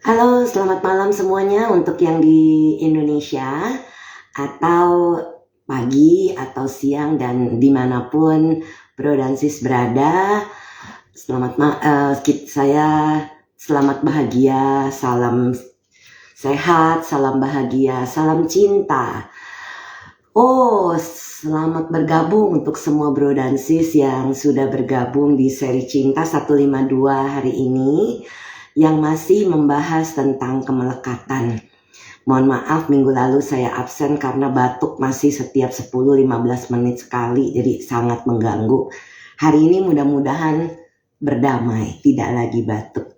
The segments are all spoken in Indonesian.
Halo, selamat malam semuanya untuk yang di Indonesia atau pagi atau siang dan dimanapun Bro dan Sis berada. Saya selamat bahagia, salam sehat, salam bahagia, salam cinta. Selamat bergabung untuk semua Bro dan Sis yang sudah bergabung di seri Cinta 152 hari ini, yang masih membahas tentang kemelekatan. Mohon maaf minggu lalu saya absen karena batuk masih setiap 10-15 menit sekali, jadi sangat mengganggu. Hari ini mudah-mudahan berdamai, tidak lagi batuk.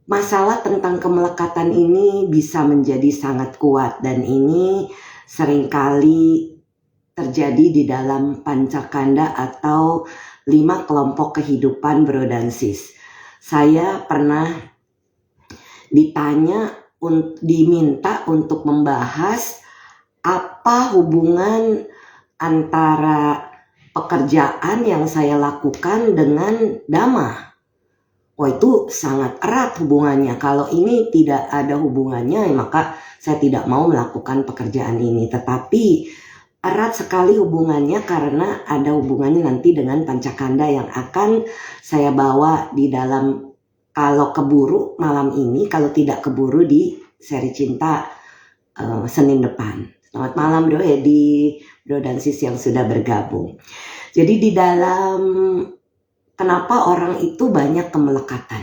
Masalah tentang kemelekatan ini bisa menjadi sangat kuat dan ini seringkali terjadi di dalam pancakanda atau 5 kelompok kehidupan Bro dan Sis. Saya pernah diminta untuk membahas apa hubungan antara pekerjaan yang saya lakukan dengan Dhamma. Itu sangat erat hubungannya. Kalau ini tidak ada hubungannya, maka saya tidak mau melakukan pekerjaan ini. Tetapi erat sekali hubungannya karena ada hubungannya nanti dengan pancakanda yang akan saya bawa di dalam, kalau keburu malam ini, kalau tidak keburu di seri Cinta Senin depan. Selamat malam Bro Edi, Bro dan Sis yang sudah bergabung. Jadi di dalam kenapa orang itu banyak kemelekatan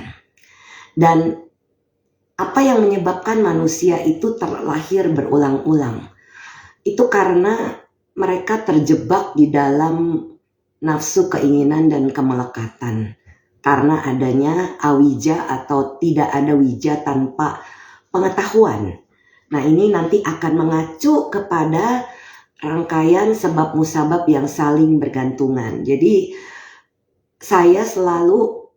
dan apa yang menyebabkan manusia itu terlahir berulang-ulang, itu karena mereka terjebak di dalam nafsu, keinginan, dan kemelekatan. Karena adanya awija atau tidak ada wija tanpa pengetahuan. Nah, ini nanti akan mengacu kepada rangkaian sebab musabab yang saling bergantungan. Jadi, saya selalu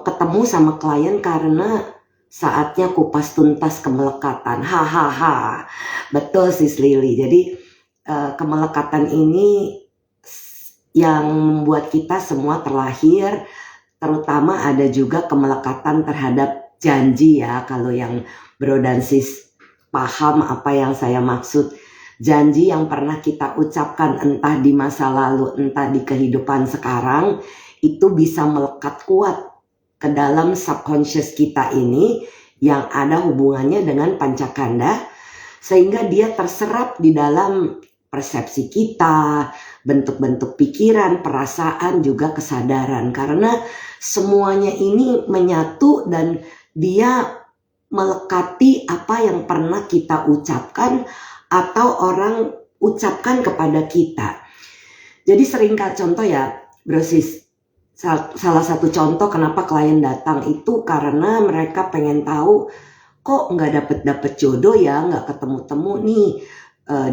ketemu sama klien karena saatnya kupas tuntas kemelekatan. Hahaha. Betul Sis Lili. Jadi kemelekatan ini yang membuat kita semua terlahir, terutama ada juga kemelekatan terhadap janji ya. Kalau yang Bro dan Sis paham apa yang saya maksud, janji yang pernah kita ucapkan entah di masa lalu, entah di kehidupan sekarang, itu bisa melekat kuat ke dalam subconscious kita ini yang ada hubungannya dengan pancakanda, sehingga dia terserap di dalam persepsi kita, bentuk-bentuk pikiran, perasaan, juga kesadaran. Karena semuanya ini menyatu dan dia melekati apa yang pernah kita ucapkan atau orang ucapkan kepada kita. Jadi seringkali contoh ya, Bro Sis, salah satu contoh kenapa klien datang itu karena mereka pengen tahu, kok nggak dapet jodoh ya, nggak ketemu-temu nih.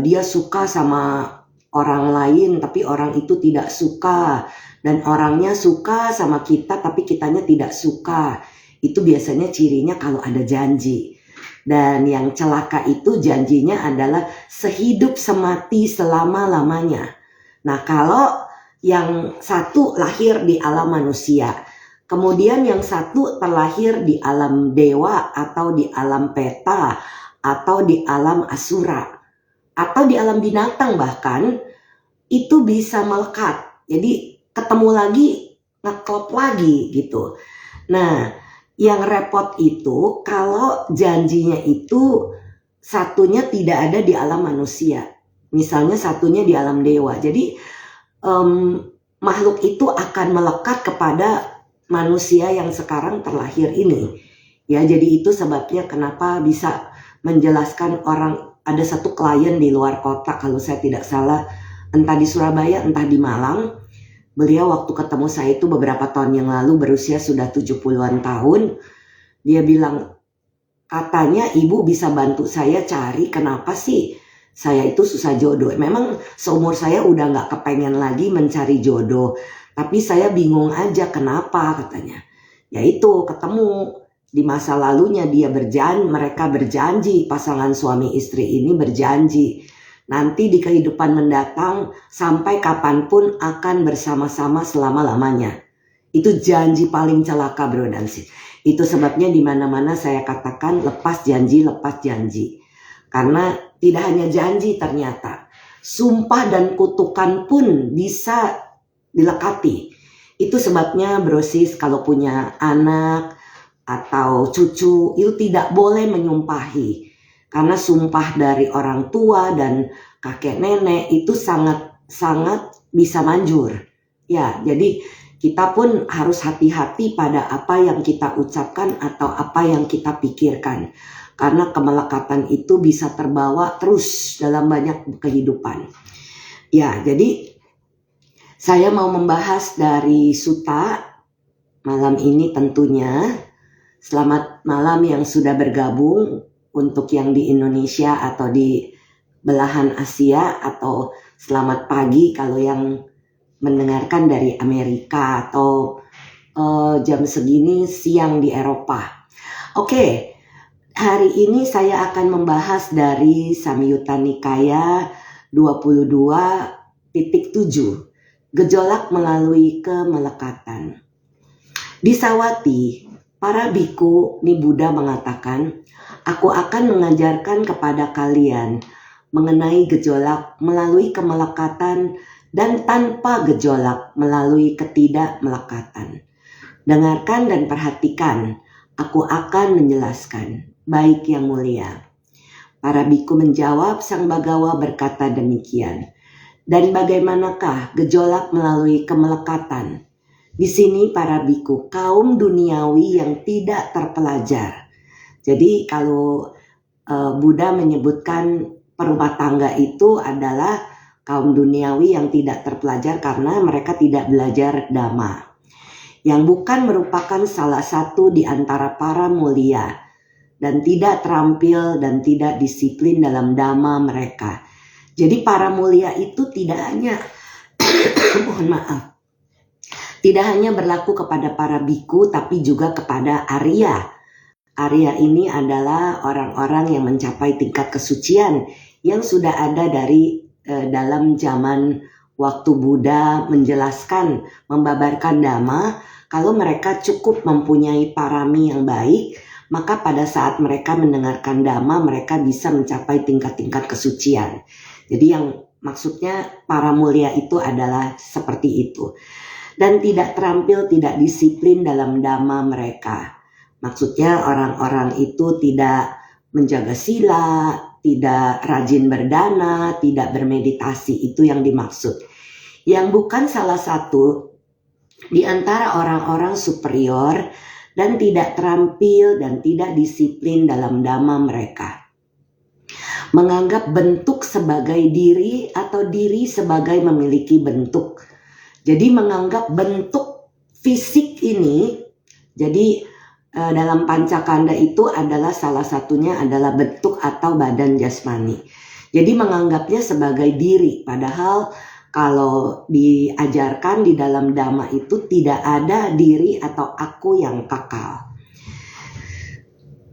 Dia suka sama orang lain tapi orang itu tidak suka, dan orangnya suka sama kita tapi kitanya tidak suka. Itu biasanya cirinya kalau ada janji, dan yang celaka itu janjinya adalah sehidup semati selama-lamanya. Nah, kalau yang satu lahir di alam manusia, kemudian yang satu terlahir di alam dewa atau di alam peta atau di alam asura atau di alam binatang, bahkan itu bisa melekat. Jadi ketemu lagi, ngeklop lagi gitu. Nah, yang repot itu kalau janjinya itu satunya tidak ada di alam manusia, misalnya satunya di alam dewa. Jadi makhluk itu akan melekat kepada manusia yang sekarang terlahir ini. Ya, jadi itu sebabnya kenapa bisa menjelaskan orang. Ada satu klien di luar kota, kalau saya tidak salah, entah di Surabaya, entah di Malang. Beliau waktu ketemu saya itu beberapa tahun yang lalu, berusia sudah 70-an tahun. Dia bilang, katanya ibu bisa bantu saya cari kenapa sih saya itu susah jodoh. Memang seumur saya udah gak kepengen lagi mencari jodoh, tapi saya bingung aja kenapa, katanya. Yaitu ketemu di masa lalunya mereka berjanji, pasangan suami istri ini berjanji nanti di kehidupan mendatang sampai kapanpun akan bersama-sama selama-lamanya. Itu janji paling celaka, bro dan sis. Itu sebabnya di mana-mana saya katakan lepas janji, lepas janji. Karena tidak hanya janji, ternyata sumpah dan kutukan pun bisa dilekati. Itu sebabnya bro sis, kalau punya anak atau cucu itu tidak boleh menyumpahi. Karena sumpah dari orang tua dan kakek nenek itu sangat bisa manjur. Ya, jadi kita pun harus hati-hati pada apa yang kita ucapkan atau apa yang kita pikirkan. Karena kemelekatan itu bisa terbawa terus dalam banyak kehidupan. Ya, jadi saya mau membahas dari Suta malam ini tentunya. Selamat malam yang sudah bergabung untuk yang di Indonesia atau di belahan Asia, atau selamat pagi kalau yang mendengarkan dari Amerika, atau jam segini siang di Eropa. Oke, hari ini saya akan membahas dari Samyutta Nikaya 22.7, gejolak melalui kemelekatan. Di Sawati, para biku ni Buddha mengatakan, aku akan mengajarkan kepada kalian mengenai gejolak melalui kemelekatan dan tanpa gejolak melalui ketidakmelekatan. Dengarkan dan perhatikan, aku akan menjelaskan. Baik yang mulia. Para biku menjawab, Sang Bagawa berkata demikian. Dan bagaimanakah gejolak melalui kemelekatan? Di sini para biku, kaum duniawi yang tidak terpelajar. Jadi kalau Buddha menyebutkan perumah tangga itu adalah kaum duniawi yang tidak terpelajar karena mereka tidak belajar dhamma. Yang bukan merupakan salah satu di antara para mulia dan tidak terampil dan tidak disiplin dalam dhamma mereka. Jadi para mulia itu tidak hanya mohon maaf. Tidak hanya berlaku kepada para biku, tapi juga kepada Arya. Arya ini adalah orang-orang yang mencapai tingkat kesucian yang sudah ada dari dalam zaman waktu Buddha menjelaskan, membabarkan dhamma. Kalau mereka cukup mempunyai parami yang baik, maka pada saat mereka mendengarkan dhamma, mereka bisa mencapai tingkat-tingkat kesucian. Jadi yang maksudnya para mulia itu adalah seperti itu. Dan tidak terampil, tidak disiplin dalam dhamma mereka. Maksudnya orang-orang itu tidak menjaga sila, tidak rajin berdana, tidak bermeditasi, itu yang dimaksud. Yang bukan salah satu di antara orang-orang superior dan tidak terampil dan tidak disiplin dalam dhamma mereka. Menganggap bentuk sebagai diri atau diri sebagai memiliki bentuk. Jadi menganggap bentuk fisik ini, jadi dalam pancakanda itu adalah salah satunya adalah bentuk atau badan jasmani. Jadi menganggapnya sebagai diri, padahal kalau diajarkan di dalam dhamma itu tidak ada diri atau aku yang kekal.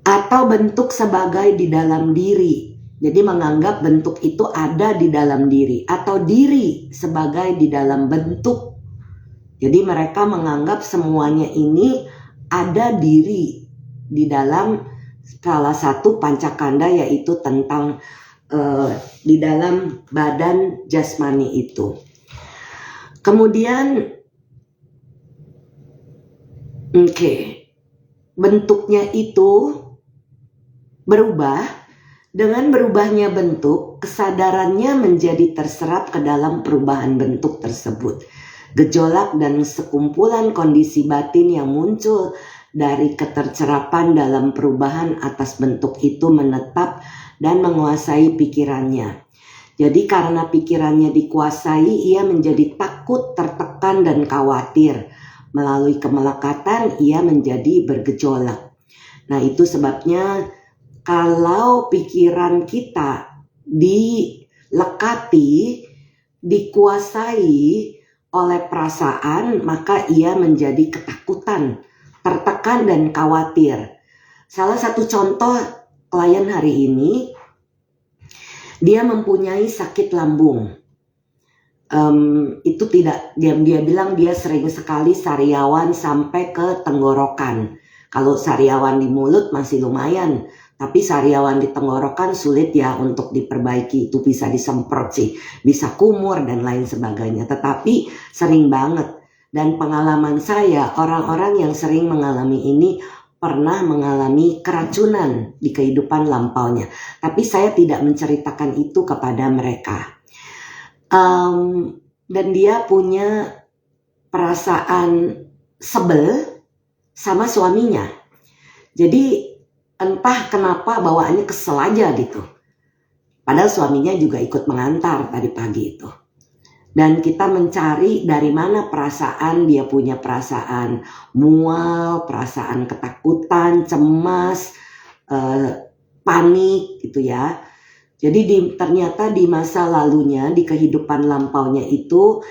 Atau bentuk sebagai di dalam diri. Jadi menganggap bentuk itu ada di dalam diri atau diri sebagai di dalam bentuk. Jadi mereka menganggap semuanya ini ada diri di dalam salah satu pancakanda, yaitu tentang di dalam badan jasmani itu. Kemudian bentuknya itu berubah. Dengan berubahnya bentuk, kesadarannya menjadi terserap ke dalam perubahan bentuk tersebut. Gejolak dan sekumpulan kondisi batin yang muncul dari ketercerapan dalam perubahan atas bentuk itu menetap dan menguasai pikirannya. Jadi karena pikirannya dikuasai, ia menjadi takut, tertekan, dan khawatir. Melalui kemelekatan, ia menjadi bergejolak. Nah, itu sebabnya kalau pikiran kita dilekati, dikuasai oleh perasaan, maka ia menjadi ketakutan, tertekan, dan khawatir. Salah satu contoh klien hari ini, dia mempunyai sakit lambung. itu tidak, dia bilang dia sering sekali sariawan sampai ke tenggorokan. Kalau sariawan di mulut masih lumayan, tapi sariawan di tenggorokan sulit ya untuk diperbaiki. Itu bisa disemprot sih, bisa kumur dan lain sebagainya, tetapi sering banget. Dan pengalaman saya, orang-orang yang sering mengalami ini pernah mengalami keracunan di kehidupan lampaunya, tapi saya tidak menceritakan itu kepada mereka. Dan dia punya perasaan sebel sama suaminya. Jadi entah kenapa bawaannya kesel aja gitu. Padahal suaminya juga ikut mengantar tadi pagi itu. Dan kita mencari dari mana perasaan, dia punya perasaan mual, perasaan ketakutan, cemas, panik gitu ya. Jadi ternyata di masa lalunya, di kehidupan lampaunya itu,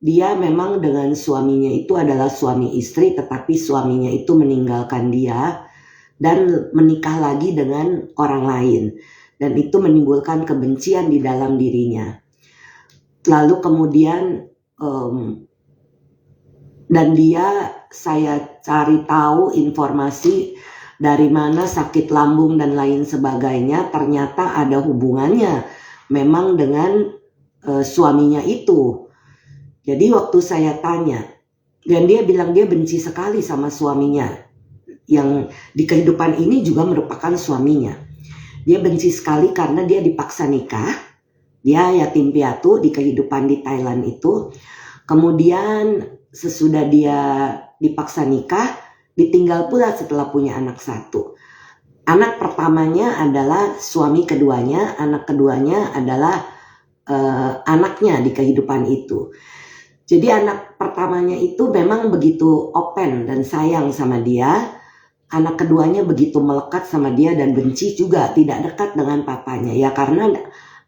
dia memang dengan suaminya itu adalah suami istri, tetapi suaminya itu meninggalkan dia dan menikah lagi dengan orang lain. Dan itu menimbulkan kebencian di dalam dirinya. Lalu kemudian, dan dia, saya cari tahu informasi dari mana sakit lambung dan lain sebagainya, ternyata ada hubungannya memang dengan suaminya itu. Jadi waktu saya tanya, dan dia bilang dia benci sekali sama suaminya, yang di kehidupan ini juga merupakan suaminya. Dia benci sekali karena dia dipaksa nikah, dia yatim piatu di kehidupan di Thailand itu. Kemudian sesudah dia dipaksa nikah, ditinggal pula setelah punya anak satu. Anak pertamanya adalah suami keduanya, anak keduanya adalah anaknya di kehidupan itu. Jadi anak pertamanya itu memang begitu open dan sayang sama dia. Anak keduanya begitu melekat sama dia dan benci juga, tidak dekat dengan papanya. Ya karena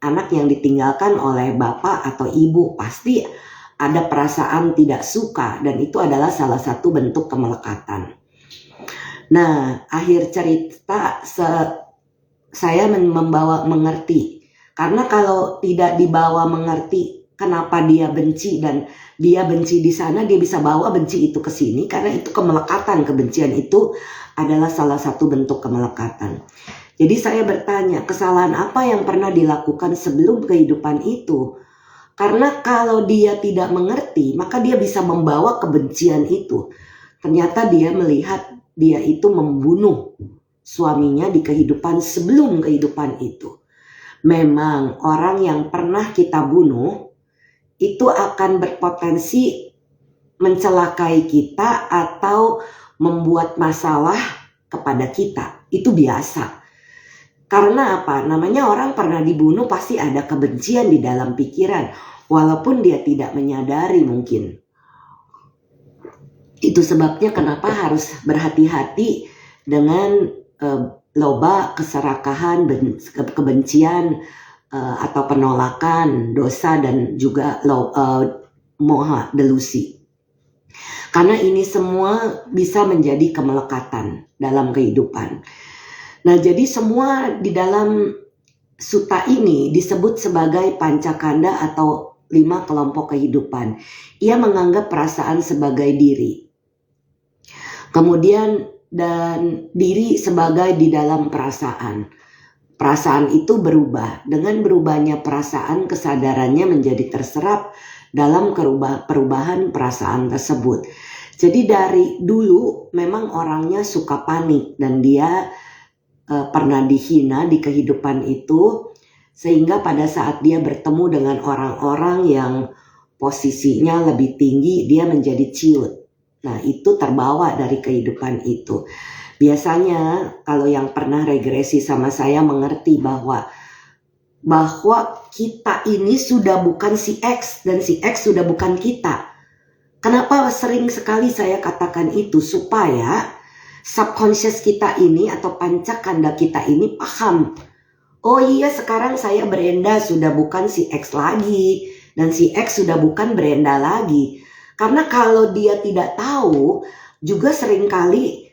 anak yang ditinggalkan oleh bapak atau ibu pasti ada perasaan tidak suka, dan itu adalah salah satu bentuk kemelekatan. Nah, akhir cerita saya membawa mengerti. Karena kalau tidak dibawa mengerti kenapa dia benci, dan dia benci di sana, dia bisa bawa benci itu ke sini, karena itu kemelekatan. Kebencian itu adalah salah satu bentuk kemelekatan. Jadi saya bertanya, kesalahan apa yang pernah dilakukan sebelum kehidupan itu? Karena kalau dia tidak mengerti, maka dia bisa membawa kebencian itu. Ternyata dia melihat dia itu membunuh suaminya di kehidupan sebelum kehidupan itu. Memang orang yang pernah kita bunuh itu akan berpotensi mencelakai kita atau membuat masalah kepada kita. Itu biasa. Karena apa? Namanya orang pernah dibunuh, pasti ada kebencian di dalam pikiran, walaupun dia tidak menyadari mungkin. Itu sebabnya kenapa harus berhati-hati dengan loba, keserakahan, kebencian, atau penolakan, dosa, dan juga moha, delusi. Karena ini semua bisa menjadi kemelekatan dalam kehidupan. Nah, jadi semua di dalam sutta ini disebut sebagai pancakanda atau 5 kelompok kehidupan. Ia menganggap perasaan sebagai diri. Kemudian dan diri sebagai di dalam perasaan. Perasaan itu berubah. Dengan berubahnya perasaan, kesadarannya menjadi terserap dalam perubahan perasaan tersebut. Jadi dari dulu memang orangnya suka panik, dan dia pernah dihina di kehidupan itu, sehingga pada saat dia bertemu dengan orang-orang yang posisinya lebih tinggi, dia menjadi ciut. Nah, itu terbawa dari kehidupan itu. Biasanya kalau yang pernah regresi sama saya mengerti bahwa kita ini sudah bukan si X, dan si X sudah bukan kita. Kenapa sering sekali saya katakan itu? Supaya subconscious kita ini atau pancakanda kita ini paham. Oh iya, sekarang saya Brenda sudah bukan si X lagi, dan si X sudah bukan Brenda lagi. Karena kalau dia tidak tahu, juga seringkali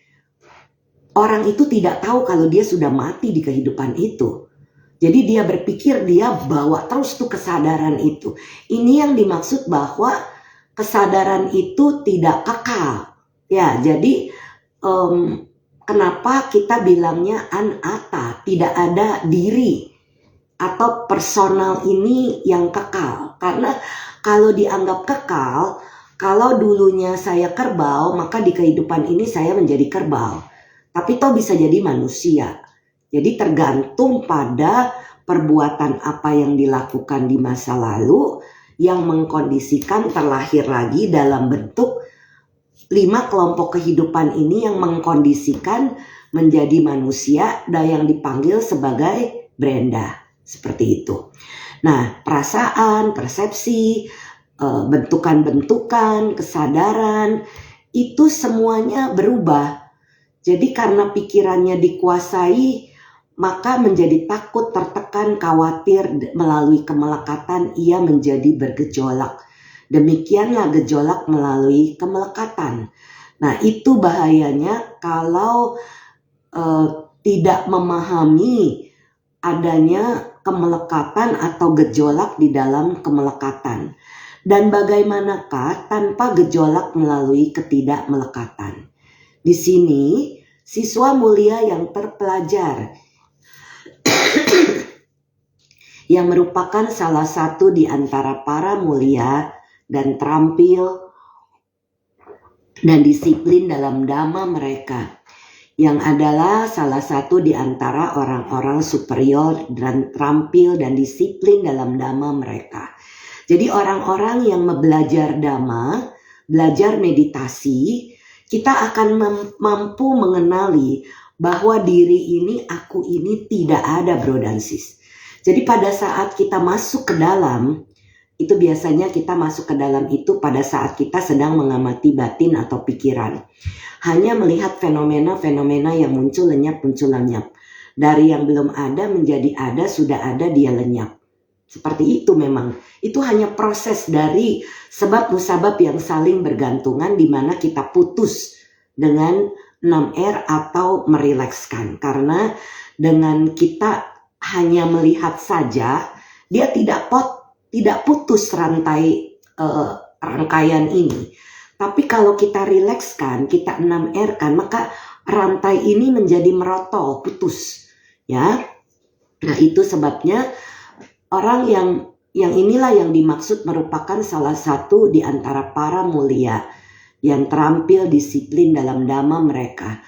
orang itu tidak tahu kalau dia sudah mati di kehidupan itu. Jadi dia berpikir, dia bawa terus tuh kesadaran itu. Ini yang dimaksud bahwa kesadaran itu tidak kekal. Ya, jadi kenapa kita bilangnya anatta, tidak ada diri atau personal ini yang kekal. Karena kalau dianggap kekal, kalau dulunya saya kerbau, maka di kehidupan ini saya menjadi kerbau. Tapi toh bisa jadi manusia. Jadi tergantung pada perbuatan apa yang dilakukan di masa lalu yang mengkondisikan terlahir lagi dalam bentuk 5 kelompok kehidupan ini yang mengkondisikan menjadi manusia dan yang dipanggil sebagai Brenda. Seperti itu. Nah, perasaan, persepsi, bentukan-bentukan, kesadaran, itu semuanya berubah. Jadi karena pikirannya dikuasai, maka menjadi takut, tertekan, khawatir, melalui kemelekatan ia menjadi bergejolak. Demikianlah gejolak melalui kemelekatan. Nah, itu bahayanya kalau tidak memahami adanya kemelekatan atau gejolak di dalam kemelekatan. Dan bagaimanakah tanpa gejolak melalui ketidakmelekatan? Di sini siswa mulia yang terpelajar yang merupakan salah satu di antara para mulia dan terampil dan disiplin dalam dhamma mereka, yang adalah salah satu di antara orang-orang superior dan terampil dan disiplin dalam dhamma mereka. Jadi orang-orang yang belajar dhamma, belajar meditasi, kita akan mampu mengenali bahwa diri ini, aku ini tidak ada, bro dan sis. Jadi pada saat kita masuk ke dalam, itu biasanya kita masuk ke dalam itu pada saat kita sedang mengamati batin atau pikiran. Hanya melihat fenomena-fenomena yang muncul lenyap. Dari yang belum ada menjadi ada, sudah ada, dia lenyap. Seperti itu memang. Itu hanya proses dari sebab musabab yang saling bergantungan, di mana kita putus dengan 6R atau merilekskan. Karena dengan kita hanya melihat saja, dia tidak putus rantai rangkaian ini. Tapi kalau kita rilekskan, kita 6R kan, maka rantai ini menjadi merotol, putus. Ya. Nah, itu sebabnya orang yang inilah yang dimaksud merupakan salah satu di antara para mulia yang terampil disiplin dalam dhamma mereka,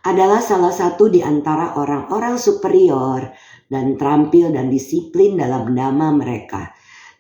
adalah salah satu di antara orang-orang superior dan terampil dan disiplin dalam dhamma mereka.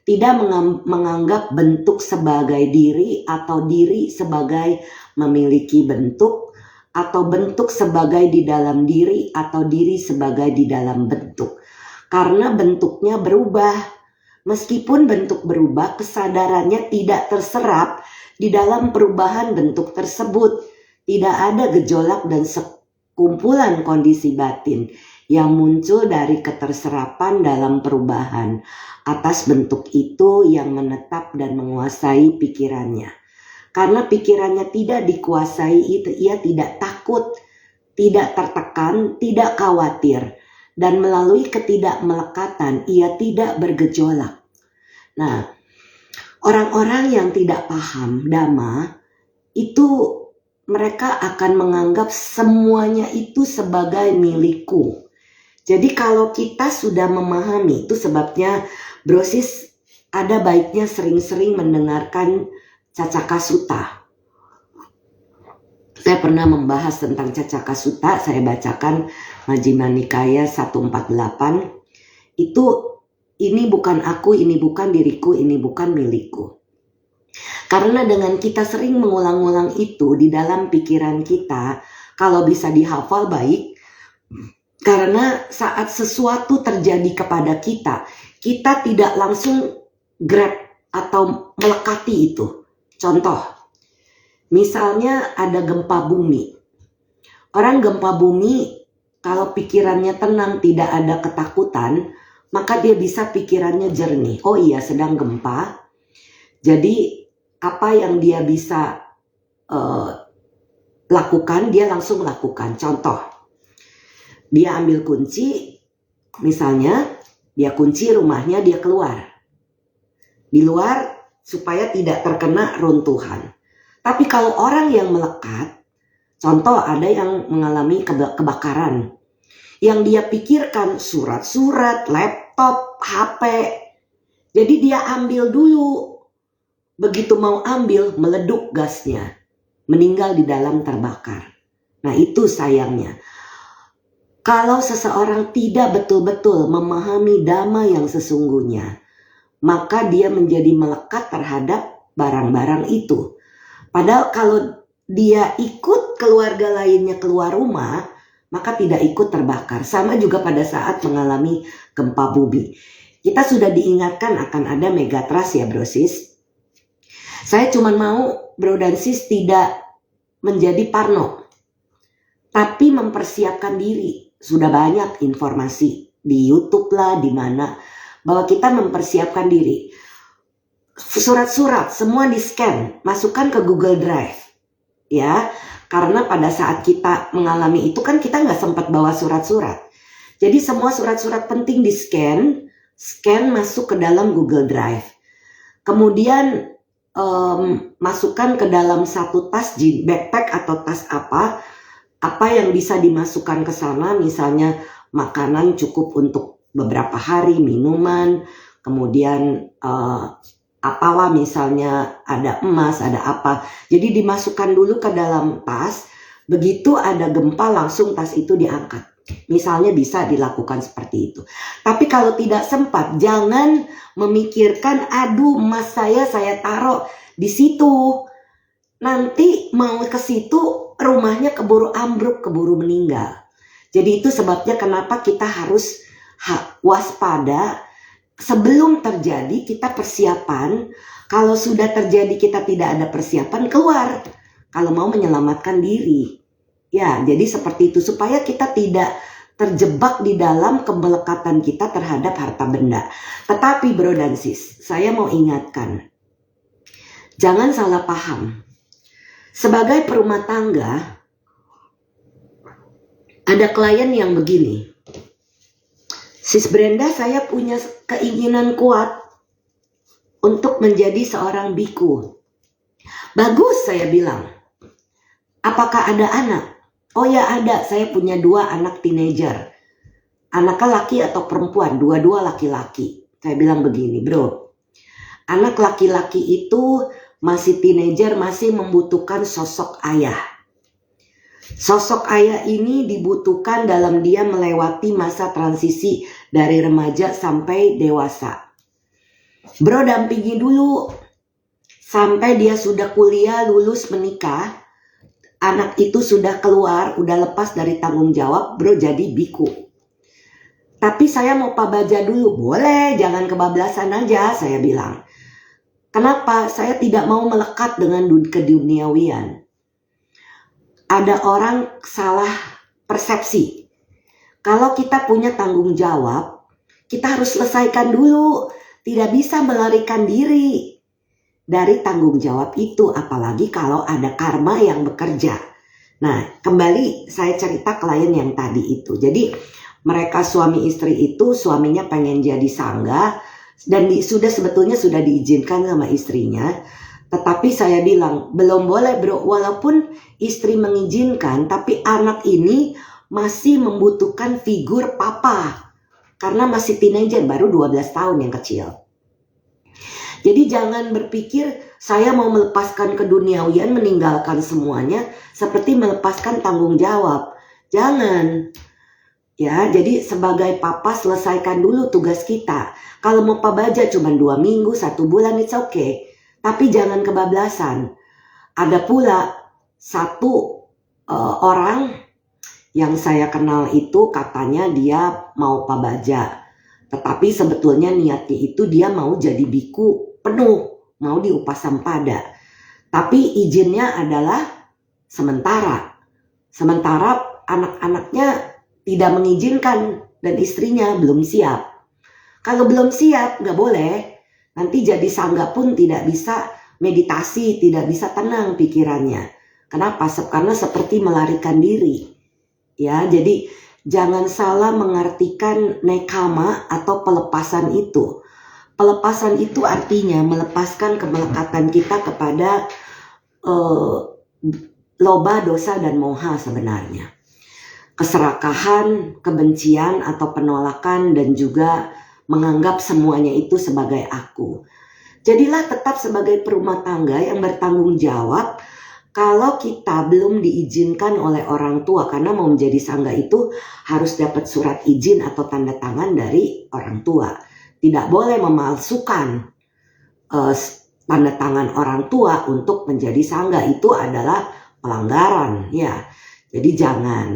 Tidak menganggap bentuk sebagai diri atau diri sebagai memiliki bentuk, atau bentuk sebagai di dalam diri atau diri sebagai di dalam bentuk. Karena bentuknya berubah. Meskipun bentuk berubah, kesadarannya tidak terserap di dalam perubahan bentuk tersebut. Tidak ada gejolak dan sekumpulan kondisi batin yang muncul dari keterserapan dalam perubahan atas bentuk itu yang menetap dan menguasai pikirannya. Karena pikirannya tidak dikuasai itu, ia tidak takut, tidak tertekan, tidak khawatir. Dan melalui ketidakmelekatan, ia tidak bergejolak. Nah, orang-orang yang tidak paham dhamma, itu mereka akan menganggap semuanya itu sebagai milikku. Jadi kalau kita sudah memahami, itu sebabnya brosis ada baiknya sering-sering mendengarkan Cacaka Sutta. Saya pernah membahas tentang Cacaka Sutta, saya bacakan Majjhima Nikaya 148. Itu, ini bukan aku, ini bukan diriku, ini bukan milikku. Karena dengan kita sering mengulang-ulang itu di dalam pikiran kita, kalau bisa dihafal baik, karena saat sesuatu terjadi kepada kita, kita tidak langsung grab atau melekati itu. Contoh, misalnya ada gempa bumi. Orang gempa bumi, kalau pikirannya tenang, tidak ada ketakutan, maka dia bisa pikirannya jernih. Oh iya, sedang gempa. Jadi apa yang dia bisa lakukan, dia langsung lakukan. Contoh, dia ambil kunci, misalnya Dia kunci rumahnya, dia keluar. Di luar supaya tidak terkena runtuhan. Tapi kalau orang yang melekat, contoh ada yang mengalami kebakaran. Yang dia pikirkan surat-surat, laptop, HP. Jadi dia ambil dulu. Begitu mau ambil, meleduk gasnya. Meninggal di dalam terbakar. Nah itu sayangnya. Kalau seseorang tidak betul-betul memahami dhamma yang sesungguhnya, maka dia menjadi melekat terhadap barang-barang itu. Padahal kalau dia ikut keluarga lainnya keluar rumah, maka tidak ikut terbakar. Sama juga pada saat mengalami gempa bumi. Kita sudah diingatkan akan ada megatrust ya bro sis. Saya cuma mau bro dan sis tidak menjadi parno. Tapi mempersiapkan diri. Sudah banyak informasi di YouTube lah, di mana. Bahwa kita mempersiapkan diri. Surat-surat semua di scan. Masukkan ke Google Drive. Ya, karena pada saat kita mengalami itu kan kita nggak sempat bawa surat-surat. Jadi semua surat-surat penting di scan masuk ke dalam Google Drive. Kemudian masukkan ke dalam satu tas backpack atau tas apa yang bisa dimasukkan ke sana, misalnya makanan cukup untuk beberapa hari, minuman, kemudian apalah misalnya ada emas, ada apa. Jadi dimasukkan dulu ke dalam tas, begitu ada gempa langsung tas itu diangkat. Misalnya bisa dilakukan seperti itu. Tapi kalau tidak sempat, jangan memikirkan aduh emas saya taruh di situ. Nanti mau ke situ rumahnya keburu ambruk, keburu meninggal. Jadi itu sebabnya kenapa kita harus waspada. Sebelum terjadi kita persiapan. Kalau sudah terjadi kita tidak ada persiapan, keluar. Kalau mau menyelamatkan diri. Ya, jadi seperti itu supaya kita tidak terjebak di dalam kemelekatan kita terhadap harta benda. Tetapi bro dan sis, saya mau ingatkan. Jangan salah paham. Sebagai perumah tangga, ada klien yang begini. Sis Brenda, saya punya keinginan kuat untuk menjadi seorang biku. Bagus, saya bilang. Apakah ada anak? Oh ya ada, saya punya 2 anak teenager. Anaknya laki atau perempuan? 2-2 laki-laki. Saya bilang begini, bro. Anak laki-laki itu masih teenager, masih membutuhkan sosok ayah. Sosok ayah ini dibutuhkan dalam dia melewati masa transisi dari remaja sampai dewasa. Bro dampingi dulu sampai dia sudah kuliah, lulus, menikah. Anak itu sudah keluar, udah lepas dari tanggung jawab, bro jadi biku. Tapi saya mau pabaja dulu. Boleh, jangan kebablasan aja, saya bilang. Kenapa? Saya tidak mau melekat dengan keduniawian. Ada orang salah persepsi. Kalau kita punya tanggung jawab, kita harus selesaikan dulu. Tidak bisa melarikan diri dari tanggung jawab itu, apalagi kalau ada karma yang bekerja. Nah, kembali saya cerita klien yang tadi itu. Jadi mereka suami istri itu, suaminya pengen jadi sangga dan sebetulnya sudah diizinkan sama istrinya. Tetapi saya bilang belum boleh bro, walaupun istri mengizinkan, tapi anak ini masih membutuhkan figur papa karena masih teenager, baru 12 tahun yang kecil. Jadi jangan berpikir saya mau melepaskan keduniawian, meninggalkan semuanya seperti melepaskan tanggung jawab. Jangan. Ya, jadi sebagai papa selesaikan dulu tugas kita. Kalau mau pabaja cuma 2 minggu, 1 bulan, it's okay. Tapi jangan kebablasan. Ada pula satu orang yang saya kenal itu katanya dia mau pabaja. Tetapi sebetulnya niatnya itu dia mau jadi biku penuh, mau diupasampada. Tapi izinnya adalah sementara. Sementara anak-anaknya tidak mengizinkan dan istrinya belum siap. Kalau belum siap nggak boleh. Nanti jadi sangga pun tidak bisa meditasi, tidak bisa tenang pikirannya. Kenapa? Karena seperti melarikan diri. Ya, jadi jangan salah mengartikan nekama atau pelepasan itu. Pelepasan itu artinya melepaskan kemelekatan kita kepada loba, dosa, dan moha sebenarnya. Keserakahan, kebencian atau penolakan, dan juga menganggap semuanya itu sebagai aku. Jadilah tetap sebagai perumah tangga yang bertanggung jawab. Kalau kita belum diizinkan oleh orang tua, karena mau menjadi sangga itu harus dapat surat izin atau tanda tangan dari orang tua. Tidak boleh memalsukan tanda tangan orang tua untuk menjadi sangga, itu adalah pelanggaran ya. Jadi jangan.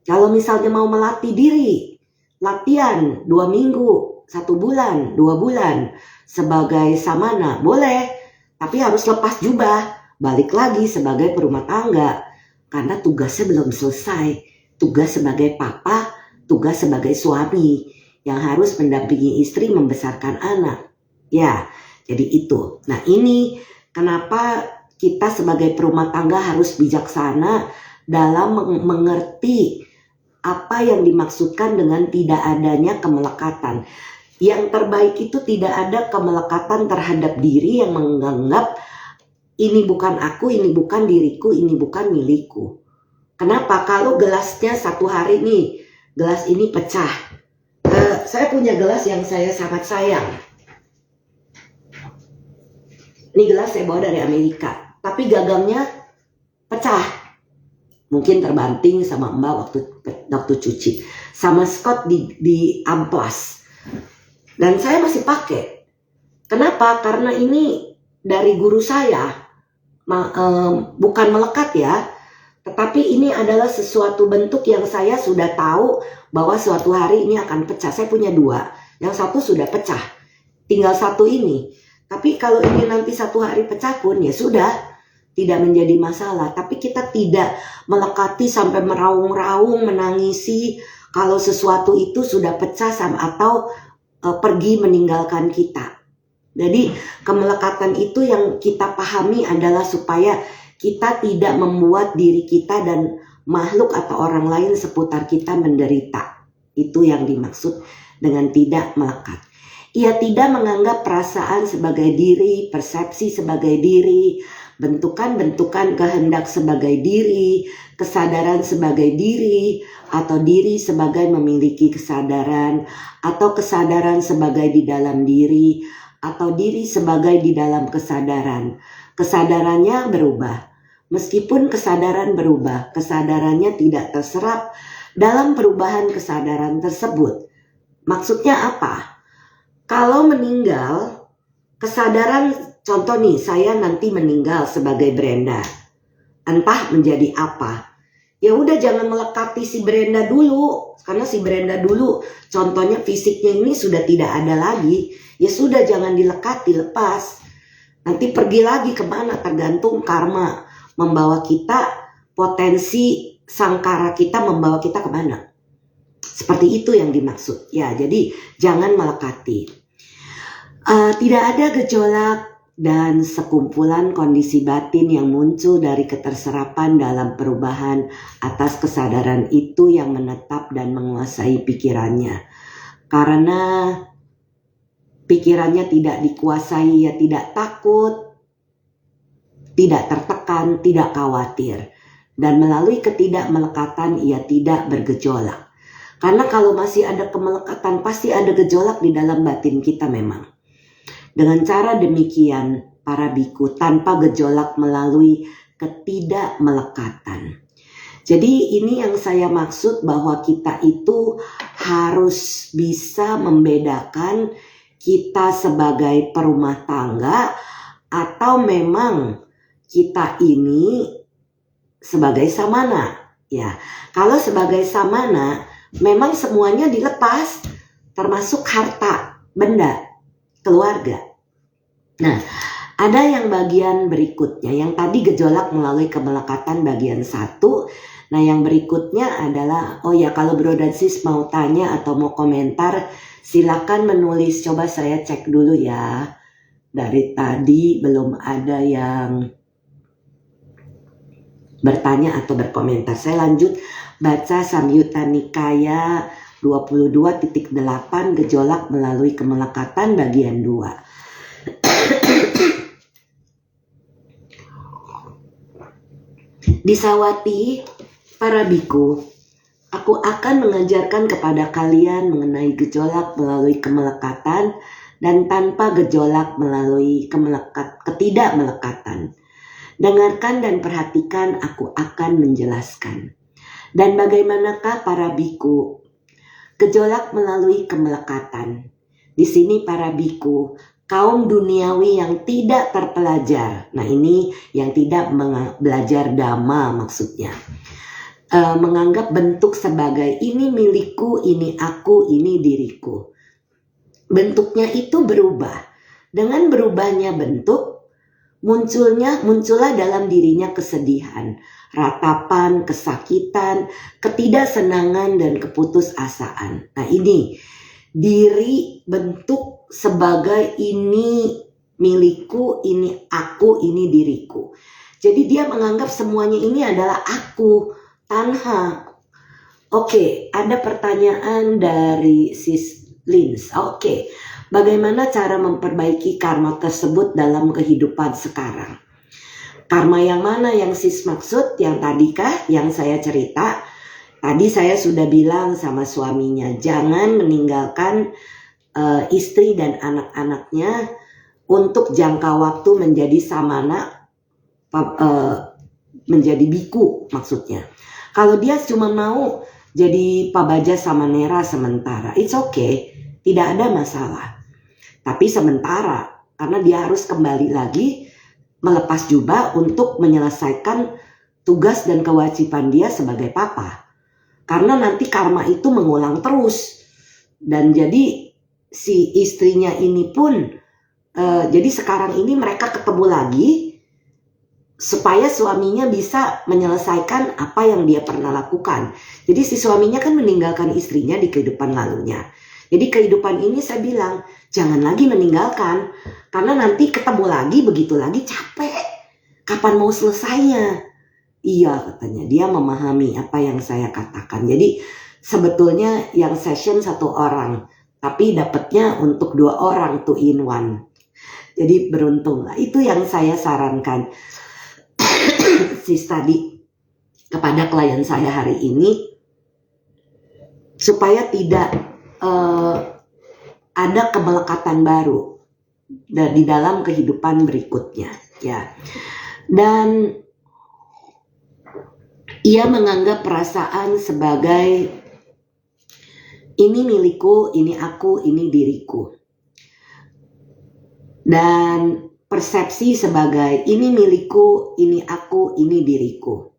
Kalau misalnya mau melatih diri, latihan 2 minggu, 1 bulan, 2 bulan sebagai samana, boleh. Tapi harus lepas jubah, balik lagi sebagai perumah tangga. Karena tugasnya belum selesai. Tugas sebagai papa, tugas sebagai suami yang harus mendampingi istri membesarkan anak. Ya, jadi itu. Nah ini kenapa kita sebagai perumah tangga harus bijaksana dalam mengerti apa yang dimaksudkan dengan tidak adanya kemelekatan. Yang terbaik itu tidak ada kemelekatan terhadap diri yang menganggap ini bukan aku, ini bukan diriku, ini bukan milikku. Kenapa? Kalau gelasnya satu hari nih, gelas ini pecah. Saya punya gelas yang saya sangat sayang. Ini gelas saya bawa dari Amerika, tapi gagangnya pecah. Mungkin terbanting sama Mbak waktu cuci. Sama Scott di amplas. Dan saya masih pakai. Kenapa? Karena ini dari guru saya. Bukan melekat ya. Tetapi ini adalah sesuatu bentuk yang saya sudah tahu bahwa suatu hari ini akan pecah. Saya punya 2. Yang satu sudah pecah. Tinggal satu ini. Tapi kalau ini nanti satu hari pecah pun ya sudah. Tidak menjadi masalah. Tapi kita tidak melekati sampai meraung-raung, menangisi kalau sesuatu itu sudah pecah atau pergi meninggalkan kita. Jadi kemelekatan itu yang kita pahami adalah supaya kita tidak membuat diri kita dan makhluk atau orang lain seputar kita menderita. Itu yang dimaksud dengan tidak melekat. Ia tidak menganggap perasaan sebagai diri, persepsi sebagai diri, bentukan-bentukan kehendak sebagai diri, kesadaran sebagai diri, atau diri sebagai memiliki kesadaran, atau kesadaran sebagai di dalam diri, atau diri sebagai di dalam kesadaran. Kesadarannya berubah. Meskipun kesadaran berubah, kesadarannya tidak terserap dalam perubahan kesadaran tersebut. Maksudnya apa? Kalau meninggal, kesadaran, contoh nih, saya nanti meninggal sebagai Brenda. Entah menjadi apa. Ya udah jangan melekati si Brenda dulu. Karena si Brenda dulu, contohnya fisiknya ini sudah tidak ada lagi. Ya sudah jangan dilekati, lepas. Nanti pergi lagi kemana, tergantung karma. Membawa kita, potensi sangkara kita membawa kita kemana. Seperti itu yang dimaksud. Ya, jadi jangan melekati. Tidak ada gejolak dan sekumpulan kondisi batin yang muncul dari keterserapan dalam perubahan atas kesadaran itu yang menetap dan menguasai pikirannya. Karena pikirannya tidak dikuasai, ya tidak takut, tidak tertekan, tidak khawatir. Dan melalui ketidakmelekatan ia tidak bergejolak. Karena kalau masih ada kemelekatan, pasti ada gejolak di dalam batin kita memang. Dengan cara demikian, para biku tanpa gejolak melalui ketidakmelekatan. Jadi ini yang saya maksud bahwa kita itu harus bisa membedakan kita sebagai perumah tangga atau memang kita ini sebagai samana. Ya, kalau sebagai samana memang semuanya dilepas, termasuk harta, benda, keluarga. Nah, ada yang bagian berikutnya, yang tadi gejolak melalui kemelekatan bagian 1. Nah, yang berikutnya adalah, oh ya, kalau Bro dan Sis mau tanya atau mau komentar, silakan menulis. Coba saya cek dulu ya. Dari tadi belum ada yang bertanya atau berkomentar. Saya lanjut baca Samyutta Nikaya 22.8 gejolak melalui kemelekatan bagian 2. Disawati para biku, aku akan mengajarkan kepada kalian mengenai gejolak melalui kemelekatan dan tanpa gejolak melalui ketidakmelekatan. Dengarkan dan perhatikan, aku akan menjelaskan. Dan bagaimanakah para biku gejolak melalui kemelekatan? Di sini para biku, kaum duniawi yang tidak terpelajar. Nah, ini yang tidak belajar dhamma maksudnya. Menganggap bentuk sebagai ini milikku, ini aku, ini diriku. Bentuknya itu berubah. Dengan berubahnya bentuk, muncullah dalam dirinya kesedihan, ratapan, kesakitan, ketidaksenangan, dan keputusasaan. Nah, ini diri bentuk sebagai ini milikku, ini aku, ini diriku. Jadi dia menganggap semuanya ini adalah aku, tanha. Oke, ada pertanyaan dari Sis Lins. Oke, bagaimana cara memperbaiki karma tersebut dalam kehidupan sekarang? Karma yang mana yang Sis maksud? Yang tadi kah yang saya cerita? Tadi saya sudah bilang sama suaminya, jangan meninggalkan istri dan anak-anaknya untuk jangka waktu menjadi samana, menjadi biku maksudnya. Kalau dia cuma mau jadi pabaja samanera sementara, it's okay, tidak ada masalah. Tapi sementara, karena dia harus kembali lagi melepas jubah untuk menyelesaikan tugas dan kewajiban dia sebagai papa. Karena nanti karma itu mengulang terus. Dan jadi si istrinya ini pun, jadi sekarang ini mereka ketemu lagi supaya suaminya bisa menyelesaikan apa yang dia pernah lakukan. Jadi si suaminya kan meninggalkan istrinya di kehidupan lalunya. Jadi kehidupan ini saya bilang, jangan lagi meninggalkan. Karena nanti ketemu lagi, begitu lagi capek. Kapan mau selesainya? Iya katanya, dia memahami apa yang saya katakan. Jadi sebetulnya yang session 1 orang, tapi dapatnya untuk 2 orang, 2 in 1. Jadi beruntung lah. Itu yang saya sarankan sis tadi kepada klien saya hari ini, supaya tidak ada kemelekatan baru di dalam kehidupan berikutnya, ya. Dan ia menganggap perasaan sebagai ini milikku, ini aku, ini diriku. Dan persepsi sebagai ini milikku, ini aku, ini diriku.